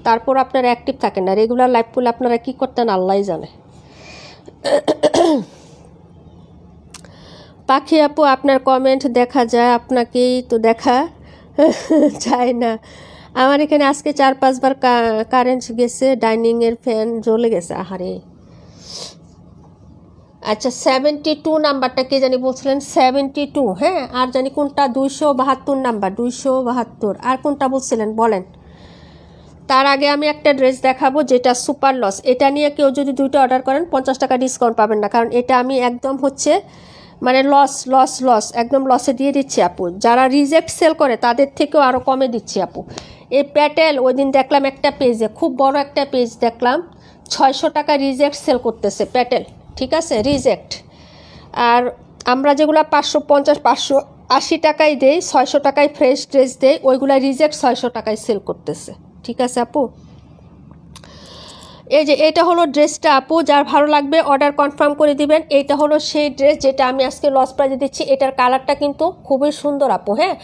তারপর আপনারা অ্যাক্টিভ থাকেন না। রেগুলার লাইভ করলে আপনারা কী করতেন আল্লাহই জানে। পাখি আপু আপনার কমেন্ট দেখা যায়, আপনাকেই তো দেখা যায় না। আমার এখানে আজকে 4-5 বার কারেন্ট গেছে, ডাইনিংয়ের ফ্যান জ্বলে গেছে। আহারে। আচ্ছা 72 নাম্বারটা কে জানি বলছিলেন, 72। হ্যাঁ আর জানি কোনটা 272 নাম্বার, 272। আর কোনটা বলছিলেন বলেন। তার আগে আমি একটা ড্রেস দেখাবো যেটা সুপার লস। এটা নিয়ে কেউ যদি 2টা অর্ডার করেন 50 টাকা ডিসকাউন্ট পাবেন না, কারণ এটা আমি একদম হচ্ছে মানে লস একদম লসে দিয়ে দিচ্ছি আপু। যারা রিজেক্ট সেল করে তাদের থেকেও আরও কমে দিচ্ছি আপু। এই প্যাটেল ওই দিন দেখলাম একটা পেজে, খুব বড় একটা পেজ দেখলাম, 600 টাকা রিজেক্ট সেল করতেছে প্যাটেল, ঠিক আছে, রিজেক্ট। আর আমরা যেগুলো 550 580 টাকায় দেই, 600 টাকায় ফ্রেশ ড্রেস দেই, ওইগুলো রিজেক্ট 600 টাকায় সেল করতেছে, ঠিক আছে আপু। এই যে এটা হলো ড্রেসটা আপু, যার ভালো লাগবে অর্ডার কনফার্ম করে দিবেন। এইটা হলো সেই ড্রেস যেটা আমি আজকে লস প্রাইজে দিচ্ছি। এটার কালারটা কিন্তু খুবই সুন্দর আপু, হ্যাঁ,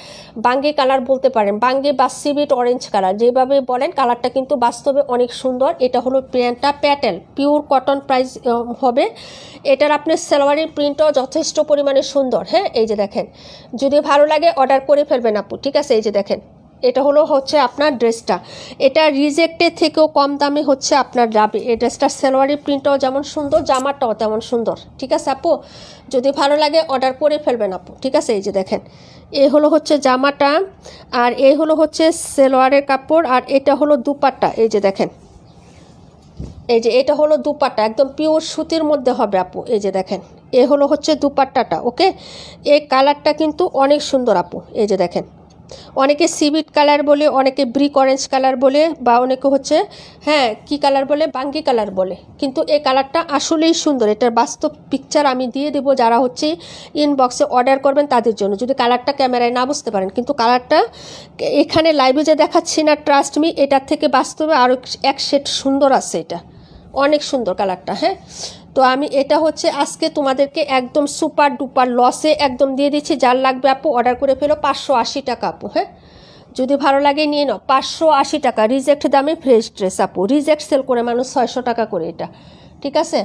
বাঙ্গি কালার বলতে পারেন, বাঙ্গি বা সিবিট অরেঞ্জ কালার যেভাবে বলেন, কালারটা কিন্তু বাস্তবে অনেক সুন্দর। এটা হলো প্যান্টটা প্যাটেল, পিওর কটন প্রাইস হবে। এটার আপনার সালোয়ারের প্রিন্টও যথেষ্ট পরিমাণে সুন্দর, হ্যাঁ। এই যে দেখেন, যদি ভালো লাগে অর্ডার করে ফেলবেন আপু, ঠিক আছে। এই যে দেখেন, এটা হচ্ছে আপনার ড্রেসটা, এটা রিজেক্টের থেকেও কম দামে হচ্ছে আপনার যাবে। এই ড্রেসটার সালোয়ারের প্রিন্টটাও যেমন সুন্দর, জামাটাও তেমন সুন্দর, ঠিক আছে আপু। যদি ভালো লাগে অর্ডার করে ফেলবেন আপু, ঠিক আছে। এই যে দেখেন, এই হচ্ছে জামাটা, আর এই হচ্ছে সালোয়ারের কাপড়, আর এটা হলো দুপাট্টা। এই যে দেখেন, এই যে এটা হলো দুপাট্টা, একদম পিওর সুতির মধ্যে হবে আপু। এই যে দেখেন, এ হচ্ছে দুপাট্টাটা, ওকে। এই কালারটা কিন্তু অনেক সুন্দর আপু। এই যে দেখেন, অনেকে সিবিট কালার বলে, অনেকে ব্রিক অরেঞ্জ কালার বলে, বা অনেকে হচ্ছে হ্যাঁ কি কালার বলে, বাঙ্গি কালার বলে, কিন্তু এই কালারটা আসলেই সুন্দর। এটার বাস্তব পিকচার আমি দিয়ে দেবো, যারা হচ্ছে ইনবক্সে অর্ডার করবেন তাদের জন্য, যদি কালারটা ক্যামেরায় না বুঝতে পারেন। কিন্তু কালারটা এখানে লাইভে যে দেখাচ্ছি না, ট্রাস্ট মি, এটার থেকে বাস্তবে আরও এক সেট সুন্দর আছে, এটা অনেক সুন্দর কালারটা, হ্যাঁ। তো আমি এটা হচ্ছে আজকে তোমাদেরকে একদম সুপার ডুপার লসে একদম দিয়ে দিচ্ছি। যার লাগবে আপু অর্ডার করে ফেলো, 580 টাকা আপু, হ্যাঁ। যদি ভালো লাগে নিয়ে নাও, 580 টাকা রিজেক্ট দামে ফ্রেশ ড্রেস আপু। রিজেক্ট সেল করে মানুষ 600 টাকা করে এটা, ঠিক আছে।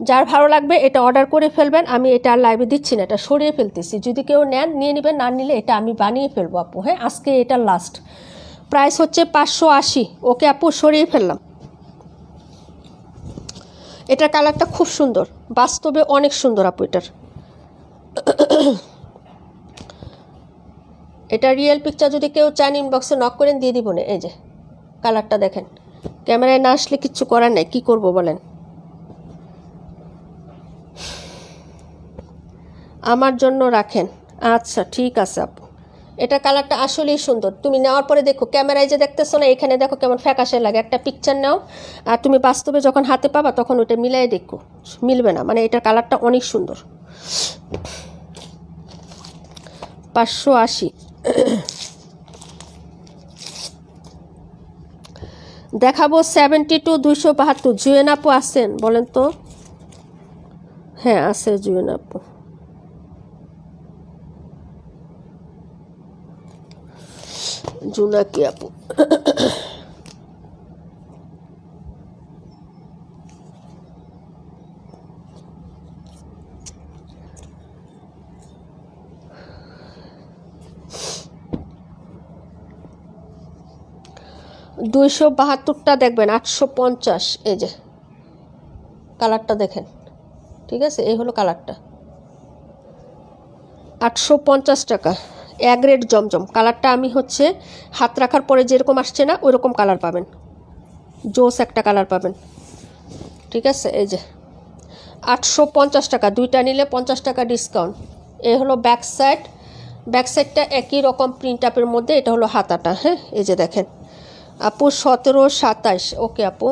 যার ভালো লাগবে এটা অর্ডার করে ফেলবেন। আমি এটা আর লাইভে দিচ্ছি না, এটা সরিয়ে ফেলতেছি। যদি কেউ নেন নিয়ে নেবেন, না নিলে এটা আমি বানিয়ে ফেলবো আপু, হ্যাঁ। আজকে এটা লাস্ট প্রাইস হচ্ছে 580, ওকে আপু, সরিয়ে ফেললাম। এটার কালারটা খুব সুন্দর, বাস্তবে অনেক সুন্দর আপু। এটা রিয়েল পিকচার যদি কেউ চান ইনবক্সে নক করেন, দিয়ে দিব না। এই যে কালারটা দেখেন, ক্যামেরায় না আসলে কিচ্ছু করার নেই, কি করব বলেন। আমার জন্য রাখেন, আচ্ছা ঠিক আছে আপু। এটা কালারটা আসলেই সুন্দর, তুমি নেওয়ার পরে দেখো, ক্যামেরায় যে দেখতেছো না, এখানে দেখো কেমন ফ্যাকাশে লাগে। একটা পিকচার নাও, আর তুমি বাস্তবে যখন হাতে পাবা তখন ওটা মিলাই দেখো, মিলবে না। মানে এটার কালারটা অনেক সুন্দর। 580 দেখাবো। 72 272 জুয়েন আপু আছেন বলেন তো? হ্যাঁ আছে জুয়েন আপু। জুনাকি আপু, 272টা দেখবেন, 850। এই যে কালারটা দেখেন, ঠিক আছে। এই হলো কালারটা, 850 টাকা, এ গ্রেড জমজম কালারটা। আমি হচ্ছে হাত রাখার পরে যেরকম আসছে না, ওইরকম কালার পাবেন, জোস একটা কালার পাবেন, ঠিক আছে। এই যে 850 টাকা, দুইটা নিলে 50 টাকা ডিসকাউন্ট। এই হলো ব্যাক সাইড, ব্যাক সাইডটা একই রকম প্রিন্ট আপের মধ্যে। এটা হলো হাতাটা, হ্যাঁ। এই যে দেখেন আপু, 17 27, ওকে আপু।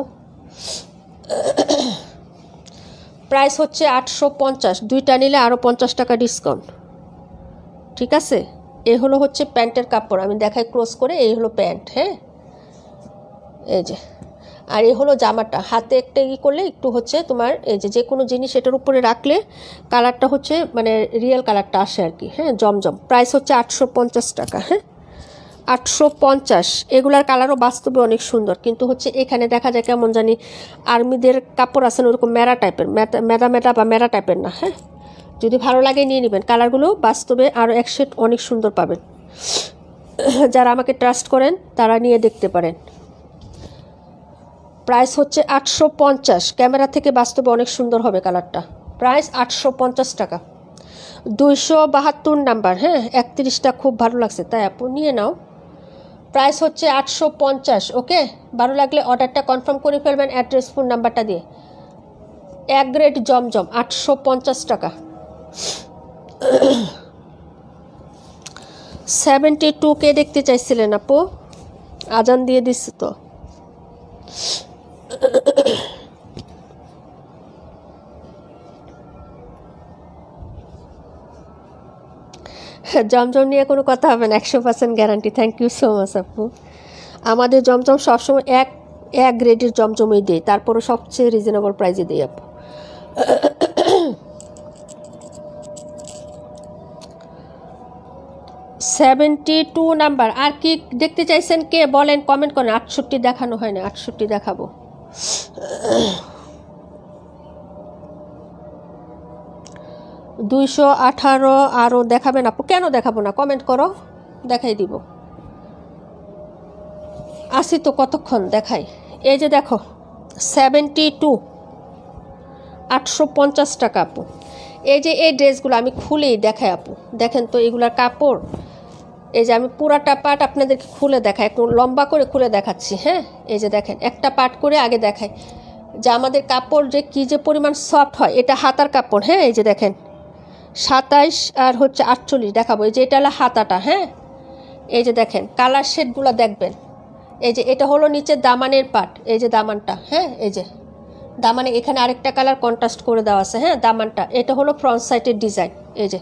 প্রাইস হচ্ছে 850, দুইটা নিলে আরও 50 টাকা ডিসকাউন্ট, ঠিক আছে। এ হচ্ছে প্যান্টের কাপড়, আমি দেখাই ক্লোজ করে। এই হলো প্যান্ট, হ্যাঁ। এই যে, আর এই হলো জামাটা। হাতে একটা করলে একটু হচ্ছে তোমার এই যে কোনো জিনিস এটার উপরে রাখলে কালারটা হচ্ছে মানে রিয়েল কালারটা আসে আর কি, হ্যাঁ, জমজম। প্রাইস হচ্ছে 850 টাকা, হ্যাঁ, 850। এগুলার কালারও বাস্তবে অনেক সুন্দর, কিন্তু হচ্ছে এখানে দেখা যায় কেমন জানি আর্মিদের কাপড় আছে না, ওরকম মেরা টাইপের, মেদা মেদা বা মেরা টাইপের না, হ্যাঁ। যদি ভালো লাগে নিয়ে নেবেন, কালারগুলো বাস্তবে আরও এক সেট অনেক সুন্দর পাবেন। যারা আমাকে ট্রাস্ট করেন তারা নিয়ে দেখতে পারেন। প্রাইস হচ্ছে 850, ক্যামেরা থেকে বাস্তবে অনেক সুন্দর হবে কালারটা। প্রাইস 850 টাকা, 272 নাম্বার, হ্যাঁ। 31টা খুব ভালো লাগছে, তাই আপু নিয়ে নাও। প্রাইস হচ্ছে 850, ওকে। ভালো লাগলে অর্ডারটা কনফার্ম করে ফেলবেন অ্যাড্রেস ফোন নাম্বারটা দিয়ে। এক গ্রেড জমজম, 850 টাকা। 72K দেখতে চাইছিলেন আপু, আজান দিয়ে দিচ্ছে তো। জমজম নিয়ে কোনো কথা হবে না, 100% guarantee. Thank you so much আপু। আমাদের জমজম সবসময় এক গ্রেডের জমজমই দিই, তারপরে সবচেয়ে রিজনেবল প্রাইসে দিই আপু। 72 নাম্বার। আর কি দেখতে চাইছেন কে বলেন, কমেন্ট করেন। 68 দেখানো হয় না, 68 দেখাবো। $218 আরও দেখাবেন আপু? কেন দেখাবো না, কমেন্ট করো, দেখাই দিব। আসি তো কতক্ষণ দেখাই। এই যে দেখো 72, 850 টাকা আপু। এই যে এই ড্রেসগুলো আমি খুলেই দেখাই আপু, দেখেন তো এগুলার কাপড়। এই যে আমি পুরাটা পার্ট আপনাদেরকে খুলে দেখাই, একটু লম্বা করে খুলে দেখাচ্ছি। হ্যাঁ, এই যে দেখেন একটা পার্ট করে আগে দেখাই যে আমাদের কাপড় যে কী যে পরিমাণ সফট হয়। এটা হাতার কাপড়। হ্যাঁ, এই যে দেখেন 27 আর হচ্ছে 48 দেখাবো। এই যে এটা হলো হাতাটা। হ্যাঁ, এই যে দেখেন কালার শেডগুলো দেখবেন। এই যে এটা হলো নিচের দামানের পার্ট, এই যে দামানটা। হ্যাঁ, এই যে দামানে এখানে আরেকটা কালার কন্ট্রাস্ট করে দেওয়া আছে। হ্যাঁ, দামানটা। এটা হলো ফ্রন্ট সাইডের ডিজাইন, এই যে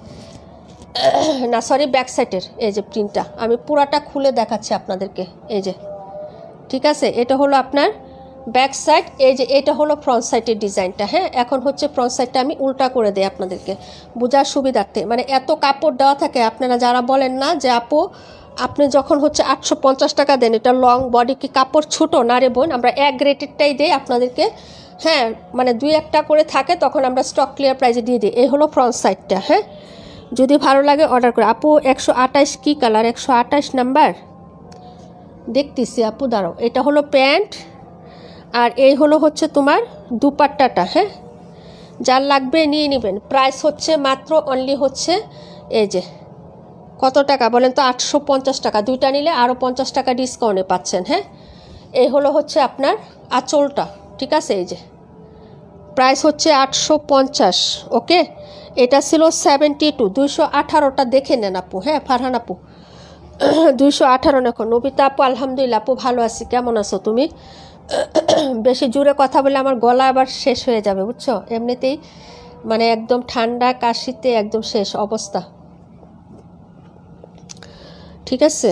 না সরি ব্যাক সাইডের এই যে প্রিন্টটা। আমি পুরাটা খুলে দেখাচ্ছি আপনাদেরকে। এই যে ঠিক আছে, এটা হলো আপনার ব্যাক সাইড। এই যে এটা হলো ফ্রন্ট সাইডের ডিজাইনটা। হ্যাঁ, এখন হচ্ছে ফ্রন্ট সাইডটা আমি উল্টা করে দিই আপনাদেরকে বোঝার সুবিধার্থে। মানে এত কাপড় দেওয়া থাকে, আপনারা যারা বলেন না যে আপু আপনি যখন হচ্ছে 850 টাকা দেন, এটা লং বডি কি কাপড় ছোটো না রে বোন, আমরা এক রেটেরটাই দিই আপনাদেরকে। হ্যাঁ, মানে 2-1টা করে থাকে তখন আমরা স্টক ক্লিয়ার প্রাইজে দিয়ে দিই। এই হলো ফ্রন্ট সাইডটা। হ্যাঁ, যদি ভালো লাগে অর্ডার করে আপু। 128 কি কালার? 128 নাম্বার দেখতেছি আপু, দাঁড়াও। এটা হলো প্যান্ট আর এই হলো হচ্ছে তোমার দুপাট্টাটা। হ্যাঁ, যার লাগবে নিয়ে নেবেন। প্রাইস হচ্ছে মাত্র অনলি হচ্ছে এই যে কত টাকা বলেন তো? 850 টাকা। দুইটা নিলে আরও 50 টাকা ডিসকাউন্টে পাচ্ছেন। হ্যাঁ, এই হলো হচ্ছে আপনার আঁচলটা। ঠিক আছে, এই যে প্রাইস হচ্ছে 850। ওকে, এটা ছিল 72। 218টা দেখে নেন আপু। হ্যাঁ, ফারহান আপু 218 এখন। নবিতা আপু আলহামদুলিল্লাহ আপু ভালো আছি, কেমন আছো তুমি? বেশি জোরে কথা বলে আমার গলা আবার শেষ হয়ে যাবে বুঝছো, এমনিতেই মানে একদম ঠান্ডা কাশিতে একদম শেষ অবস্থা। ঠিক আছে,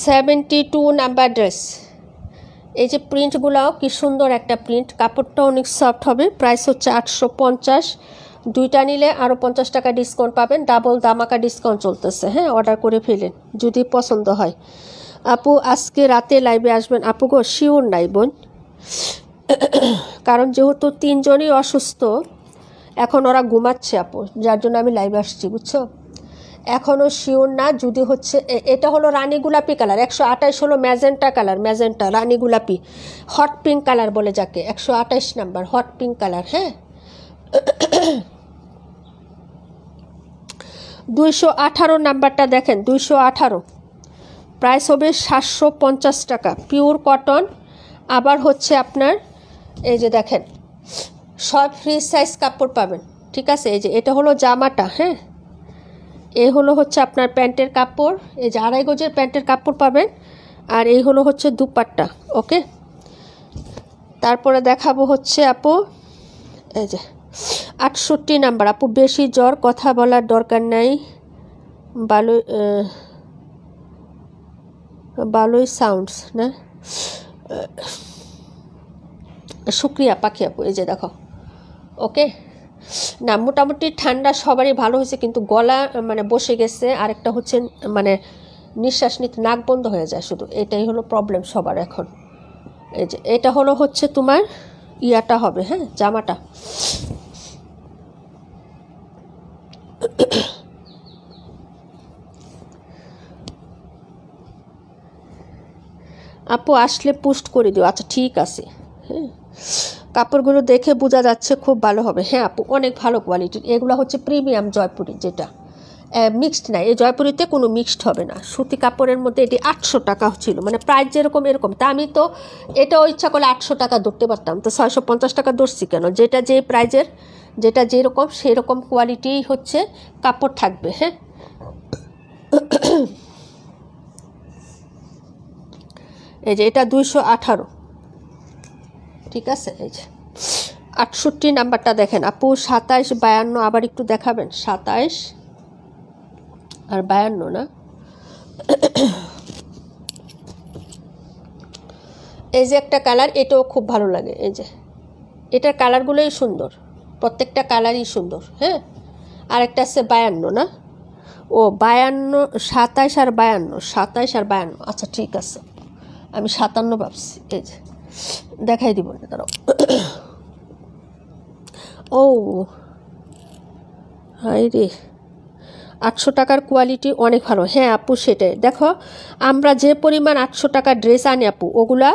$72 নাম্বার ড্রেস। এই যে প্রিন্টগুলোও কি সুন্দর একটা প্রিন্ট, কাপড়টা অনেক সফট হবে। প্রাইস হচ্ছে 850। দুইটা নিলে আরও 50 টাকা ডিসকাউন্ট পাবেন, ডাবল দামাকা ডিসকাউন্ট চলতেছে। হ্যাঁ, অর্ডার করে ফেলেন যদি পছন্দ হয়। আপু আজকে রাতে লাইভে আসবেন? আপু গো শিওর নাই বোন, কারণ যেহেতু 3 জনই অসুস্থ, এখন ওরা ঘুমাচ্ছে আপু, যার জন্য আমি লাইভে আসছি বুঝছো। এখনও শিওর না। যদি হচ্ছে এটা হলো রানী গোলাপি কালার, 128 হলো ম্যাজেন্টা কালার, ম্যাজেন্টা রানী গোলাপি, হট পিঙ্ক কালার বলে যাকে। 128 নাম্বার হট পিঙ্ক কালার। হ্যাঁ, 218 নাম্বারটা দেখেন, 218 প্রাইস হবে 750 টাকা। Pure cotton. আবার হচ্ছে আপনার এই যে দেখেন সব ফ্রি সাইজ কাপড় পাবেন। ঠিক আছে, এই যে এটা হলো জামাটা। হ্যাঁ, এই হলো হচ্ছে আপনার প্যান্টের কাপড়, এই যে 2.5 গজের প্যান্টের কাপড় পাবেন। আর এই হলো হচ্ছে দুপাট্টা। ওকে, তারপরে দেখাবো হচ্ছে আপু এই যে 68 নাম্বার। আপু বেশি জ্বর, কথা বলার দরকার নাই, ভালোই সাউন্ডস না। শুক্রিয়া পাখি আপু। এই যে দেখো ওকে না, মোটামুটি ঠান্ডা সবারই ভালো হয়েছে, কিন্তু গলা মানে বসে গেছে। আরেকটা হচ্ছে মানে নিঃশ্বাস নিতে নাক বন্ধ হয়ে যায় শুধু, এটাই হলো প্রবলেম সবার এখন। এই যে এটা হলো হচ্ছে তোমার ইয়াটা হবে। হ্যাঁ, জামাটা। আপু আসলে পোস্ট করে দিও। আচ্ছা ঠিক আছে। হ্যাঁ, কাপড়গুলো দেখে বোঝা যাচ্ছে খুব ভালো হবে। হ্যাঁ আপু, অনেক ভালো কোয়ালিটির। এগুলো হচ্ছে প্রিমিয়াম জয়পুরি, যেটা মিক্সড না। এই জয়পুরিতে কোনো মিক্সড হবে না। সুতি কাপড়ের মধ্যে এটি 800 টাকা ছিল, মানে প্রাইস যেরকম এরকম। তা আমি তো এটাও ইচ্ছা করলে 800 টাকা ধরতে পারতাম, তো 650 টাকা ধরছি কেন? যেটা যে প্রাইজের যেটা যেরকম সেরকম কোয়ালিটি হচ্ছে কাপড় থাকবে। হ্যাঁ, এই যে এটা 218, ঠিক আছে। এই যে 68 নাম্বারটা দেখেন আপু, 27 52, আবার একটু দেখাবেন, 27 আর 52 না। এই যে একটা কালার, এটাও খুব ভালো লাগে। এই যে এটার কালারগুলোই সুন্দর, প্রত্যেকটা কালারই সুন্দর। হ্যাঁ, আরেকটা আছে 52 না, ও 52, 27 আর 52, 27 আর 52, আচ্ছা ঠিক আছে, আমি 57 ভাবছি। এই যে দেখাই দিব না, দাঁড়াও। ও হাই রে, 800 টাকার কোয়ালিটি অনেক ভালো। হ্যাঁ আপু, সেটাই দেখো, আমরা যে পরিমাণ 800 টাকার ড্রেস আনি আপু, ওগুলা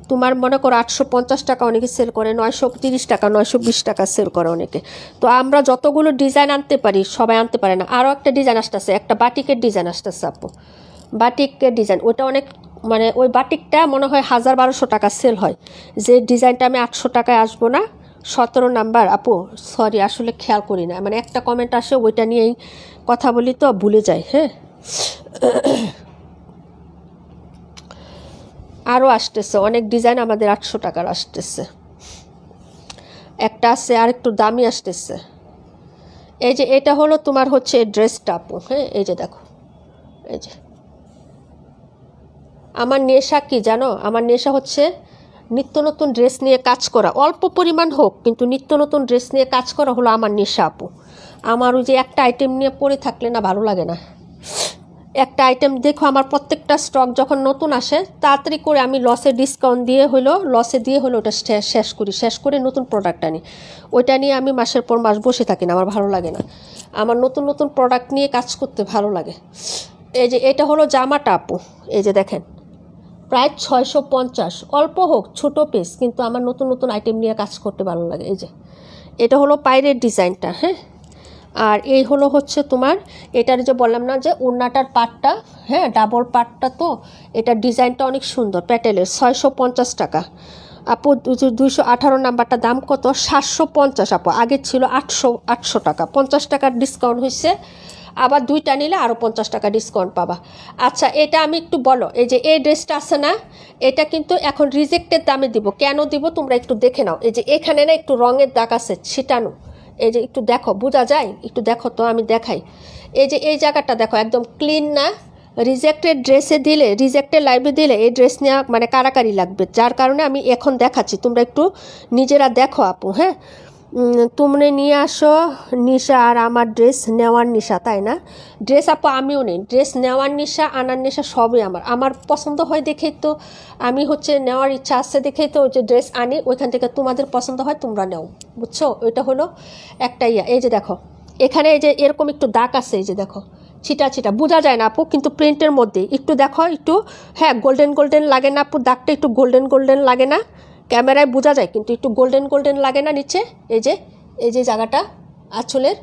তোমার মনে করো 850 টাকা অনেকে সেল করে, 930 টাকা, 920 টাকা সেল করে অনেকে। তো আমরা যতগুলো ডিজাইন আনতে পারি সবাই আনতে পারে না। আরও একটা ডিজাইন আসতেছে, একটা বাটিকের ডিজাইন আসতেছে আপু, বাটিকের ডিজাইন, ওটা অনেক, মানে ওই বাটিকটা মনে হয় 1000-1200 টাকা সেল হয়। যে ডিজাইনটা আমি 800 টাকায় আসবো না, 17 নাম্বার আপু, সরি আসলে খেয়াল করি না, মানে একটা কমেন্ট আসে ওইটা নিয়েই কথা বলি তো ভুলে যাই। হ্যাঁ, আরও আসতেছে অনেক ডিজাইন আমাদের 800 টাকার আসতেছে, একটা আছে আর একটু দামি আসতেছে। এই যে এটা হলো তোমার হচ্ছে ড্রেসটা আপু। হ্যাঁ, এই যে দেখো, এই যে আমার নেশা কি জানো, আমার নেশা হচ্ছে নিত্য নতুন ড্রেস নিয়ে কাজ করা, অল্প পরিমাণ হোক কিন্তু নিত্য নতুন ড্রেস নিয়ে কাজ করা হলো আমার নেশা আপু। আমার ওই যে একটা আইটেম নিয়ে পরে থাকলে না ভালো লাগে না। একটা আইটেম দেখো, আমার প্রত্যেকটা স্টক যখন নতুন আসে তাড়াতাড়ি করে আমি লসে ডিসকাউন্ট দিয়ে হলো, লসে দিয়ে হলো ওটা শেষ করে নতুন প্রোডাক্ট আনি। ওইটা নিয়ে আমি মাসের পর মাস বসে থাকি না, আমার ভালো লাগে না। আমার নতুন নতুন প্রোডাক্ট নিয়ে কাজ করতে ভালো লাগে। এই যে এটা হলো জামাটা আপু, এই যে দেখেন প্রায় 650, অল্প হোক ছোট পিস, কিন্তু আমার নতুন নতুন আইটেম নিয়ে কাজ করতে ভালো লাগে। এই যে এটা হলো পাইরের ডিজাইনটা। হ্যাঁ, আর এই হলো হচ্ছে তোমার, এটার যে বললাম না যে ওড়নাটার পাটটা, হ্যাঁ ডাবল পাটটা, তো এটার ডিজাইনটা অনেক সুন্দর, প্যাটেলের, 650 টাকা আপু। 218 নাম্বারটা দাম কত, 750 আপু, আগে ছিল 800 টাকা, 50 টাকার ডিসকাউন্ট হয়েছে, আবার দুইটা নিলে আরও 50 টাকা ডিসকাউন্ট পাবা। আচ্ছা এটা আমি একটু বলো, এই যে এই ড্রেসটা আছে না, এটা কিন্তু এখন রিজেক্টের দামে দিব। কেন দিব তোমরা একটু দেখে নাও। এই যে এখানে না একটু রঙের দাগ আছে ছিটানো, এই যে একটু দেখো, বোঝা যায়, একটু দেখো তো, আমি দেখাই। এই যে এই জায়গাটা দেখো, একদম ক্লিন না। রিজেক্টেড ড্রেসে দিলে, রিজেক্টেড লাইভে দিলে এই ড্রেস নেওয়া মানে কারাকারি লাগবে, যার কারণে আমি এখন দেখাচ্ছি, তোমরা একটু নিজেরা দেখো আপু। হ্যাঁ, তোমরা নিয়ে আসো নিশা, আর আমার ড্রেস নেওয়ার নিশা, তাই না? ড্রেস আপু আমিও নেই, ড্রেস নেওয়ার নিশা আনার নিশা সবই আমার পছন্দ হয় দেখেই তো আমি হচ্ছে নেওয়ার ইচ্ছা আছে দেখেই তো যে ড্রেস আনি, ওইখান থেকে তোমাদের পছন্দ হয় তোমরা নেও, বুঝছো? ওইটা হলো একটা ইয়া। এই যে দেখো এখানে এই যে এরকম একটু দাগ আছে, এই যে দেখো ছিটা ছিটা, বোঝা যায় না আপু কিন্তু প্রিন্টের মধ্যে একটু দেখো, একটু হ্যাঁ গোল্ডেন গোল্ডেন লাগে না আপু, দাগটা একটু গোল্ডেন গোল্ডেন লাগে না? ক্যামেরায় বোঝা যায় কিন্তু একটু গোল্ডেন গোল্ডেন লাগে না নিচে, এই যে জায়গাটা আঁচলের।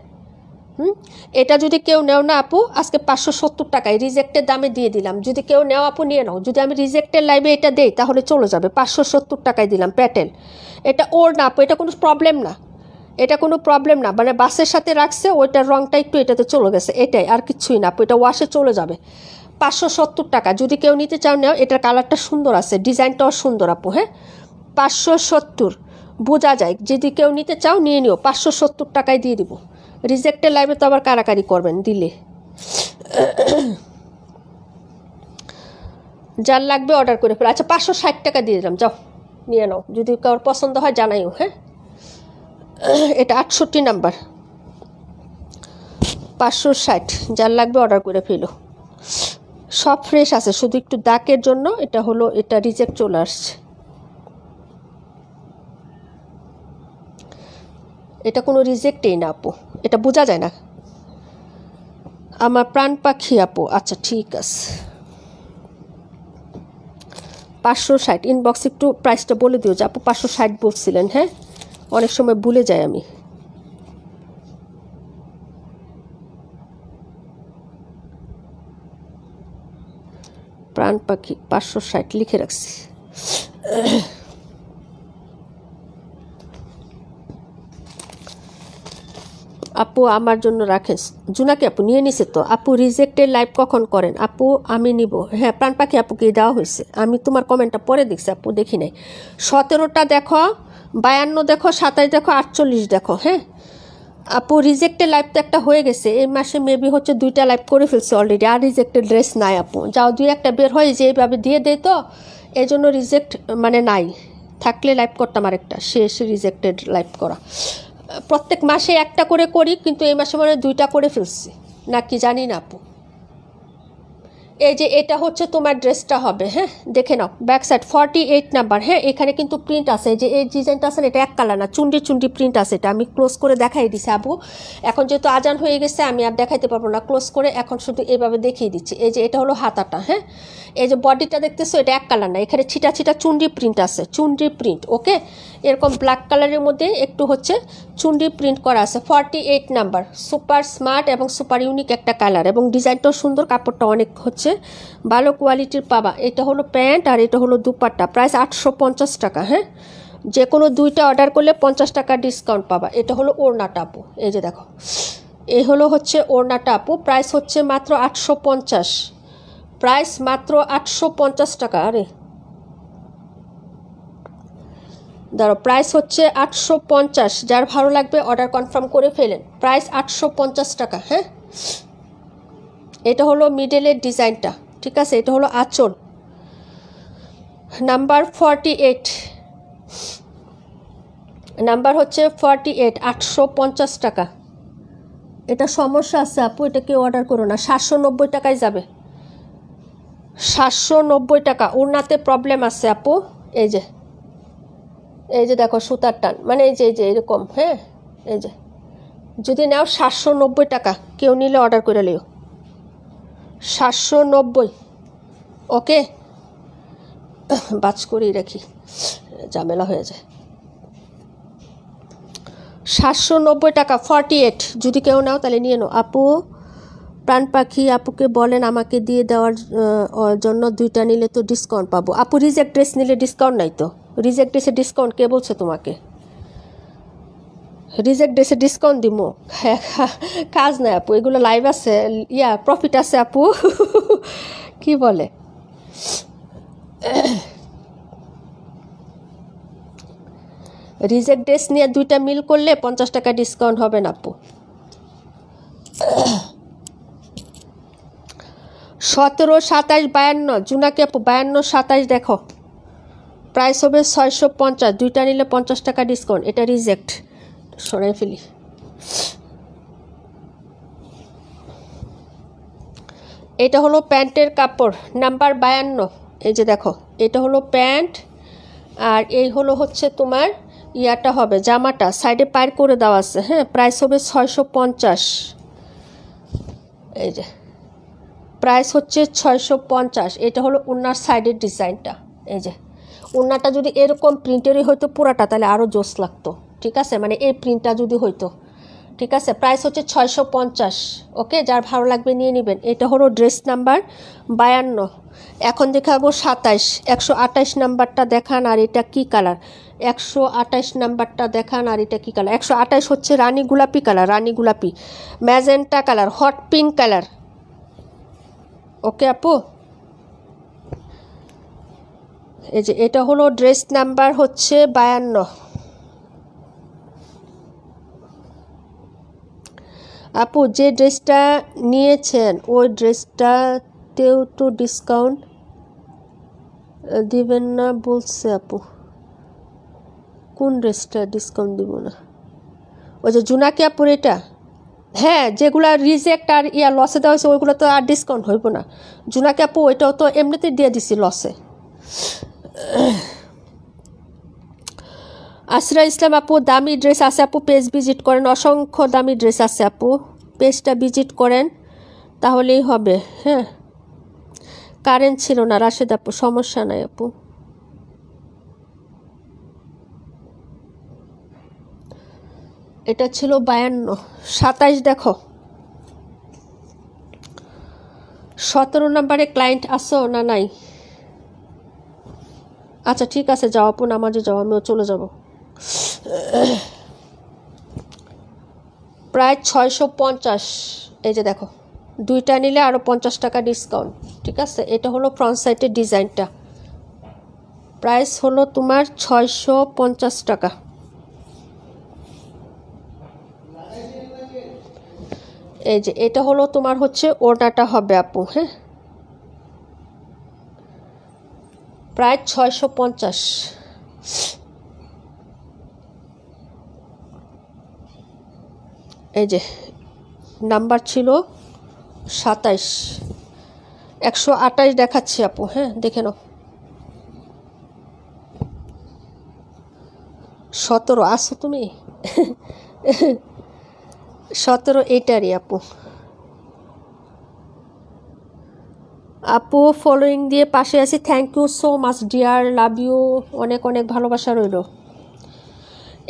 এটা যদি কেউ নেও না আপু, আজকে 570 টাকায় রিজেক্টের দামে দিয়ে দিলাম, যদি কেউ নেও আপু নিয়ে নাও। যদি আমি রিজেক্টের লাইভে এটা দেই তাহলে চলে যাবে, 570 টাকায় দিলাম, প্যাটেল। এটা ওর না আপু, এটা কোনো প্রবলেম না, এটা কোনো প্রবলেম না, মানে বাসের সাথে রাখছে ওইটার রঙটা একটু এটাতে চলে গেছে, এটাই, আর কিছুই না আপু, এটা ওয়াশে চলে যাবে। 570 টাকা, যদি কেউ নিতে চাও নেও। এটার কালারটা সুন্দর আছে, ডিজাইনটাও সুন্দর আপু। হ্যাঁ, 570 বোঝা যায়, যদি কেউ নিতে চাও নিয়ে নিও, 570 টাকায় দিয়ে দিব। রিজেক্টের লাইভে তো আবার কারাকারি করবেন দিলে। যার লাগবে অর্ডার করে ফেলো। আচ্ছা 560 টাকা দিয়ে দিলাম, যাও নিয়ে নাও, যদি কারোর পছন্দ হয় জানাইও। হ্যাঁ, এটা 68 নাম্বার, 560, যার লাগবে অর্ডার করে ফেলো। সব ফ্রেশ আছে, শুধু একটু দাগের জন্য এটা হলো, এটা রিজেক্ট চলে আসছে। এটা কোনো রিজেক্টেই না আপু, এটা বোঝা যায় না। আমার প্রাণ পাখি আপু, আচ্ছা ঠিক আছে, 560 ইনবক্স একটু প্রাইসটা বলে দিও যে আপু 560 বলছিলেন। হ্যাঁ, অনেক সময় ভুলে যাই আমি। প্রাণ পাখি 560 লিখে রাখছি। আপু আমার জন্য রাখেন। জুনাকি আপু নিয়ে নিছে তো। আপু রিজেক্টের লাইভ কখন করেন? আপু আমি নিব। হ্যাঁ প্রাণ পাখি আপুকে দেওয়া হয়েছে, আমি তোমার কমেন্টটা পরে দেখছি আপু, দেখি নাই। 17টা দেখো, 52 দেখো, 27 দেখো, 48 দেখো। হ্যাঁ আপু রিজেক্টের লাইভ তো একটা হয়ে গেছে এই মাসে, মেবি হচ্ছে 2টা লাইভ করে ফেলছে অলরেডি। আর রিজেক্টেড ড্রেস নাই আপু, যাও 2-1টা বের হয় যে এইভাবে দিয়ে দেয় তো এই জন্য রিজেক্ট মানে নাই। থাকলে লাইভ করতাম আরেকটা, শেষ রিজেক্টেড লাইভ করা। প্রত্যেক মাসে একটা করে করি, কিন্তু এই মাসে মানে 2টা করে ফেলছি নাকি জানি না আপু। এই যে এটা হচ্ছে তোমার ড্রেসটা হবে। হ্যাঁ দেখে নাও ব্যাক সাইড 48 নাম্বার। হ্যাঁ এখানে কিন্তু প্রিন্ট আছে, যে এই ডিজাইনটা আছে এটা এক কালার না, চুন্ডি চুন্ডি প্রিন্ট আছে। এটা আমি ক্লোজ করে দেখাই দিচ্ছি আপু। এখন যেহেতু আজান হয়ে গেছে আমি আর দেখাইতে পারবো না ক্লোজ করে, এখন শুধু এইভাবে দেখিয়ে দিচ্ছি। এই যে এটা হলো হাতাটা। হ্যাঁ এই যে বডিটা দেখতেছো এটা এক কালার না, এখানে ছিটা ছিটা চুন্ডি প্রিন্ট আছে, চুন্ডি প্রিন্ট। ওকে এরকম ব্ল্যাক কালারের মধ্যে একটু হচ্ছে চুন্ডি প্রিন্ট করা আছে। 48 নাম্বার, সুপার স্মার্ট এবং সুপার ইউনিক একটা কালার, এবং ডিজাইনটাও সুন্দর, কাপড়টা অনেক হচ্ছে ভালো কোয়ালিটির পাবা। এটা হলো প্যান্ট আর এটা হলো দুপাট্টা। প্রাইস 850 টাকা। হ্যাঁ যে কোনো 2টা অর্ডার করলে 50 টাকা ডিসকাউন্ট পাবা। এটা হলো ওড়নাটা আপু, এই যে দেখো এই হলো হচ্ছে ওড়নাটা আপু। প্রাইস হচ্ছে মাত্র 850, প্রাইস মাত্র 850 টাকা। আরে ধরো প্রাইস হচ্ছে 850, যার ভালো লাগবে অর্ডার কনফার্ম করে ফেলেন। প্রাইস 850 টাকা। হ্যাঁ এটা হলো মিডলের ডিজাইনটা, ঠিক আছে। এটা হলো আঁচল নাম্বার 48, নাম্বার হচ্ছে 48, 850 টাকা। এটা সমস্যা আছে আপু, এটা কেউ অর্ডার করো না। 790 টাকায় যাবে, 790 টাকা। ওড়নাতে প্রবলেম আছে আপু। এই যে দেখো সুতার টান, মানে এই যে এরকম। হ্যাঁ এই যে যদি নাও 790 টাকা, কেউ নিলে অর্ডার করে লিও 790। ওকে বাজ করেই রাখি, ঝামেলা হয়ে যায়। 790 টাকা 48, যদি কেউ নাও তাহলে নিয়ে নাও আপু। প্রাণ পাখি আপুকে বলেন আমাকে দিয়ে দেওয়ার জন্য, 2টা নিলে তো ডিসকাউন্ট পাবো। আপু রিজেক্ট ড্রেস নিলে ডিসকাউন্ট নাই তো। রিজেক্ট ড্রেসে ডিসকাউন্ট কে বলছে তোমাকে? রিজেক্ট ড্রেসে ডিসকাউন্ট দিব? কাজ নাই আপু, এগুলো লাইভ আছে, প্রফিট আছে আপু। কি বলে রিজেক্ট ড্রেস নিয়ে 2টা মিল করলে 50 টাকা ডিসকাউন্ট হবে না আপু। 17, 27, 52 জুনাকি আপু 52, 27 দেখো। প্রাইস হবে 650, 2টা নিলে 50 টাকা ডিসকাউন্ট। এটা রিজেক্ট, সরাই ফেলি। এটা হলো প্যান্টের কাপড় নাম্বার 52। এই যে দেখো এটা হলো প্যান্ট, আর এই হলো হচ্ছে তোমার ইয়াটা হবে জামাটা, সাইডে পার করে দেওয়া আছে। হ্যাঁ প্রাইস হবে 650। এই যে প্রাইস হচ্ছে 650। এটা হলো ওড়নার সাইডের ডিজাইনটা। এই যে ওড়নাটা যদি এরকম প্রিন্টেরই হয়তো পুরাটা, তাহলে আরও জোস লাগতো, ঠিক আছে। মানে এই প্রিন্টটা যদি হইতো, ঠিক আছে। প্রাইস হচ্ছে 650। ওকে যার ভালো লাগবে নিয়ে নেবেন। এটা হলো ড্রেস নাম্বার 52। এখন দেখাবো 27, 128 নাম্বারটা দেখান। আর এটা কি কালার? 128 নাম্বারটা দেখান। আর এটা কি কালার? 128 হচ্ছে রানী গোলাপি কালার, রানী গোলাপি, magenta colour, hot pink colour. Okay আপু এই যে এটা হলো ড্রেস নাম্বার হচ্ছে 52। আপু যে ড্রেসটা নিয়েছেন ওই ড্রেসটাতেও তো ডিসকাউন্ট দিবেন না বলছে আপু। কোন ড্রেসটা ডিসকাউন্ট দিব না? ওই যে জুনাকি আপুর এটা। হ্যাঁ যেগুলো রিজেক্ট আর লসে দেওয়া হয়েছে ওইগুলো তো আর ডিসকাউন্ট হইব না। জুনাকি আপু ওইটাও তো এমনিতেই দিয়ে দিছি লসে। আসরা ইসলাম আপু দামি ড্রেস আছে আপু, পেজ ভিজিট করেন, অসংখ্য দামি ড্রেস আছে আপু, পেজটা ভিজিট করেন তাহলেই হবে। হ্যাঁ কারেন্ট ছিল না রাশেদ আপু, সমস্যা নাই আপু। এটা ছিল 52। 27 দেখো। 17 নম্বরে ক্লায়েন্ট আসো না নাই? আচ্ছা ঠিক আছে যাও আপু, নামাজে যাও, আমিও চলে যাব। প্রায় 650। এই যে দেখো, দুইটা নিলে আরও 50 টাকা ডিসকাউন্ট। ঠিক আছে, এটা হলো ফ্রন্ট সাইডের ডিজাইনটা। প্রাইস হলো তোমার 650 টাকা। এই যে এটা হলো তোমার হচ্ছে ওড়নাটা হবে আপু, হ্যাঁ, প্রায় 650। এই যে নাম্বার ছিল 27, 128 দেখাচ্ছি আপু, হ্যাঁ দেখে নাও। 17 আসো তুমি 17 এইটারই আপু। আপু ফলোয়িং দিয়ে পাশে আছি, thank you so much dear, love you, অনেক অনেক ভালোবাসা রইল।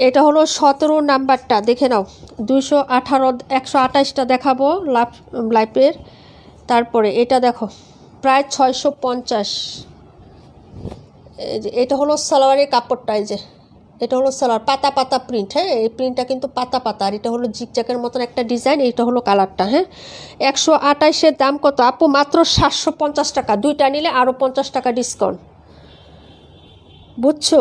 এটা হলো 17 নাম্বারটা, দেখে নাও। 218, 128টা দেখাবো লাইফের। তারপরে এটা দেখো, প্রায় 650। এই যে এটা হলো সালোয়ারের কাপড়টা। এই যে এটা হলো সালোয়ার, পাতা পাতা প্রিন্ট, হ্যাঁ এই প্রিন্টটা কিন্তু পাতা পাতা, আর এটা হলো জিগজ্যাগের মতন একটা ডিজাইন। এইটা হলো কালারটা, হ্যাঁ। 128-এর দাম কত আপু? মাত্র 750 টাকা। দুইটা নিলে আরও 50 টাকা ডিসকাউন্ট, বুঝছো?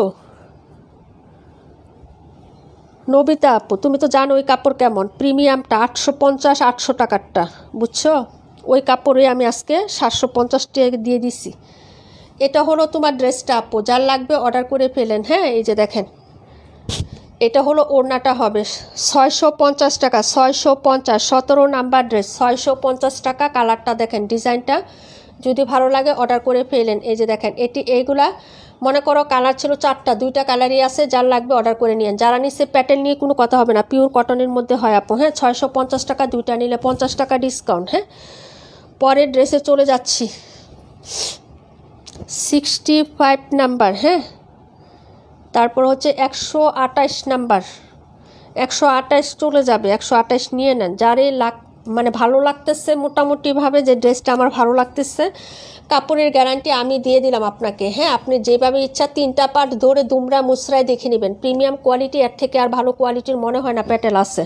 নবিতা আপু তুমি তো জানো ওই কাপড় কেমন, প্রিমিয়ামটা 850, 800 টাকারটা, বুঝছো? ওই কাপড়ে আমি আজকে 750 টাকা দিয়ে দিছি। এটা হলো তোমার ড্রেসটা আপু, যার লাগবে অর্ডার করে ফেলেন, হ্যাঁ। এই যে দেখেন, এটা হলো ওড়নাটা হবে 650 টাকা, 650, 17 নাম্বার ড্রেস, 650 টাকা। কালারটা দেখেন, ডিজাইনটা যদি ভালো লাগে অর্ডার করে ফেলেন। এই যে দেখেন, এইগুলা মনে করো কালার ছিল 4টা, 2টা কালারই আছে, যার লাগবে অর্ডার করে নিন। যারা নিচ্ছে প্যাটার্ন নিয়ে কোনো কথা হবে না, পিওর কটনের মধ্যে হয় আপু, হ্যাঁ। 650 টাকা, দুইটা নিলে 50 টাকা ডিসকাউন্ট, হ্যাঁ। পরের ড্রেসে চলে যাচ্ছি, 65 নাম্বার, হ্যাঁ। তারপর হচ্ছে 128 নাম্বার, 128 চলে যাবে, 128 নিয়ে নেন। যারই মানে ভালো লাগতেছে মোটামুটিভাবে, যে ড্রেসটা আমার ভালো লাগতেছে, কাপড়ের গ্যারান্টি আমি দিয়ে দিলাম আপনাকে, হ্যাঁ। আপনি যেভাবে ইচ্ছা 3টা পার্ট ধরে দুমরা মুসরায় দেখে নেবেন। প্রিমিয়াম কোয়ালিটি, এর থেকে আর ভালো কোয়ালিটির মনে হয় না প্যাটেল আছে।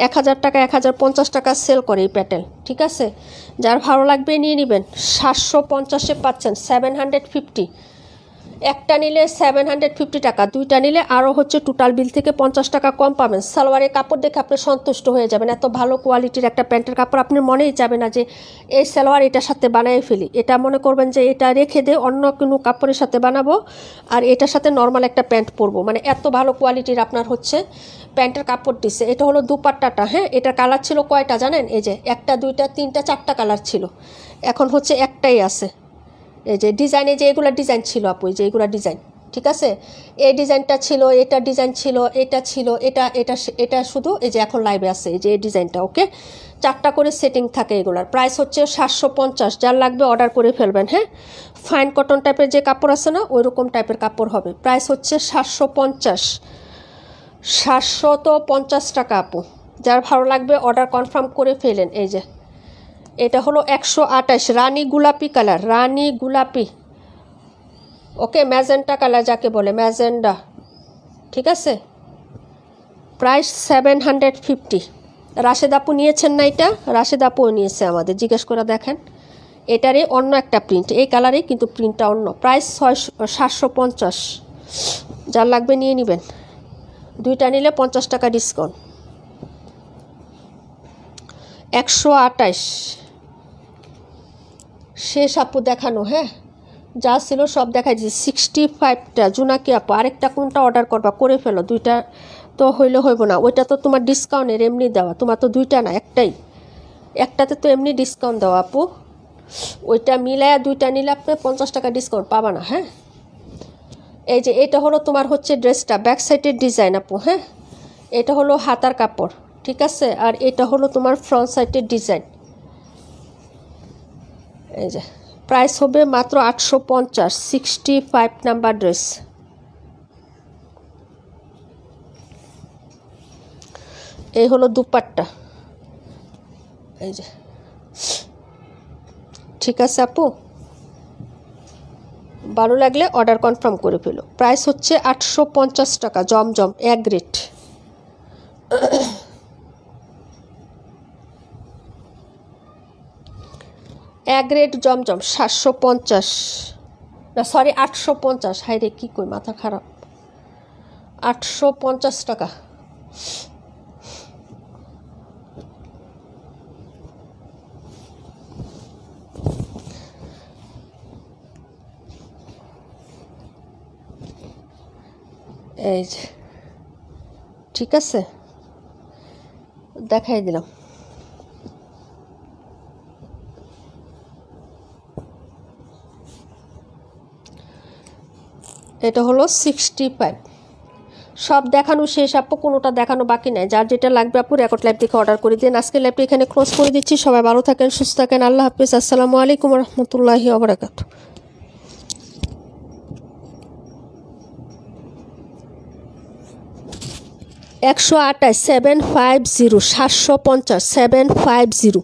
1000 টাকা, 1050 টাকা সেল করে এই প্যাটেল, ঠিক আছে। যার ভালো লাগবে নিয়ে নেবেন। 750-এ পাচ্ছেন 750। একটা নিলে 750 টাকা, দুইটা নিলে আরও হচ্ছে টোটাল বিল থেকে 50 টাকা কম পাবেন। সালোয়ারের কাপড় দেখে আপনি সন্তুষ্ট হয়ে যাবেন। এত ভালো কোয়ালিটির একটা প্যান্টের কাপড়, আপনার মনেই যাবে না যে এই সালোয়ার এটার সাথে বানিয়ে ফেলি। এটা মনে করবেন যে এটা রেখে দিয়ে অন্য কোনো কাপড়ের সাথে বানাবো, আর এটার সাথে নর্মাল একটা প্যান্ট পরবো। মানে এত ভালো কোয়ালিটির আপনার হচ্ছে প্যান্টের কাপড় দিচ্ছে। এটা হলো দুপাট্টাটা, হ্যাঁ। এটার কালার ছিল কয়টা জানেন? এই যে 1টা, 2টা, 3টা, 4টা কালার ছিল, এখন হচ্ছে একটাই আছে। এই যে ডিজাইনে যে এগুলো ডিজাইন ছিল আপু, এই যে এগুলো ডিজাইন, ঠিক আছে। এই ডিজাইনটা ছিল, এটা ডিজাইন ছিল, এটা ছিল, এটা এটা এটা শুধু এই যে এখন লাইভে আছে এই যে এই ডিজাইনটা, ওকে। 4টা করে সেটিং থাকে এগুলার। প্রাইস হচ্ছে 750। যার লাগবে অর্ডার করে ফেলবেন, হ্যাঁ। ফাইন কটন টাইপের যে কাপড় আছে না, ওই রকম টাইপের কাপড় হবে। প্রাইস হচ্ছে 750, 750 টাকা আপু। যার ভালো লাগবে অর্ডার কনফার্ম করে ফেলেন। এই যে এটা হলো 128, রানী গোলাপি কালার, রানী গোলাপি, ওকে। ম্যাজেন্টা কালার যাকে বলে, ম্যাজেন্ডা, ঠিক আছে। প্রাইস 750। রাশেদ আপু নিয়েছেন না এটা? রাশেদ আপুও নিয়েছে আমাদের, জিজ্ঞেস করে দেখেন। এটারই অন্য একটা প্রিন্ট, এই কালারে কিন্তু প্রিন্টটা অন্য। প্রাইস 750। যার লাগবে নিয়ে নেবেন, দুইটা নিলে 50 টাকা ডিসকাউন্ট। 128 শেষ আপু দেখানো, হ্যাঁ। যা ছিল সব দেখাই দিচ্ছি। 65টা জুনাকি আপু, আরেকটা কোনটা অর্ডার করবা করে ফেলো, দুইটা তো হইলে হইব না। ওইটা তো তোমার ডিসকাউন্টের এমনি দেওয়া, তোমার তো দুইটা না একটাই, একটাতে তো এমনি ডিসকাউন্ট দেওয়া আপু। ওইটা মিলায়া দুইটা নিলে আপনি 50 টাকা ডিসকাউন্ট পাবা না, হ্যাঁ। এই যে এটা হলো তোমার হচ্ছে ড্রেসটা, ব্যাক সাইডের ডিজাইন আপু, হ্যাঁ। এটা হলো হাতার কাপড়, ঠিক আছে। আর এটা হলো তোমার ফ্রন্ট সাইডের ডিজাইন। এই যে প্রাইস হবে মাত্র 850, 65 নাম্বার ড্রেস। এই হলো দুপাট্টা, এই যে, ঠিক আছে আপু। ভালো লাগলে অর্ডার কনফার্ম করে ফেলো। প্রাইস হচ্ছে 850 টাকা, জমজম এক গ্রেড। গ্রেড জমজম 750 না সরি 850। হাই রে কী কই মাথা খারাপ, 850 টাকা। এই যে ঠিক আছে, দেখাই দিলাম। এটা হলো 65। সব দেখানো শেষ আপু, কোনোটা দেখানো বাকি নাই। যার যেটা লাগবে আপু রেকর্ড লাইভ দেখে অর্ডার করে দিন। আজকে লাইভটা এখানে ক্লোজ করে দিচ্ছি। সবাই ভালো থাকেন, সুস্থ থাকেন। আল্লাহ হাফিজ। আসসালামু আলাইকুম রহমতুল্লাহি ওয়া বারাকাতুহু। 128 750 750 750।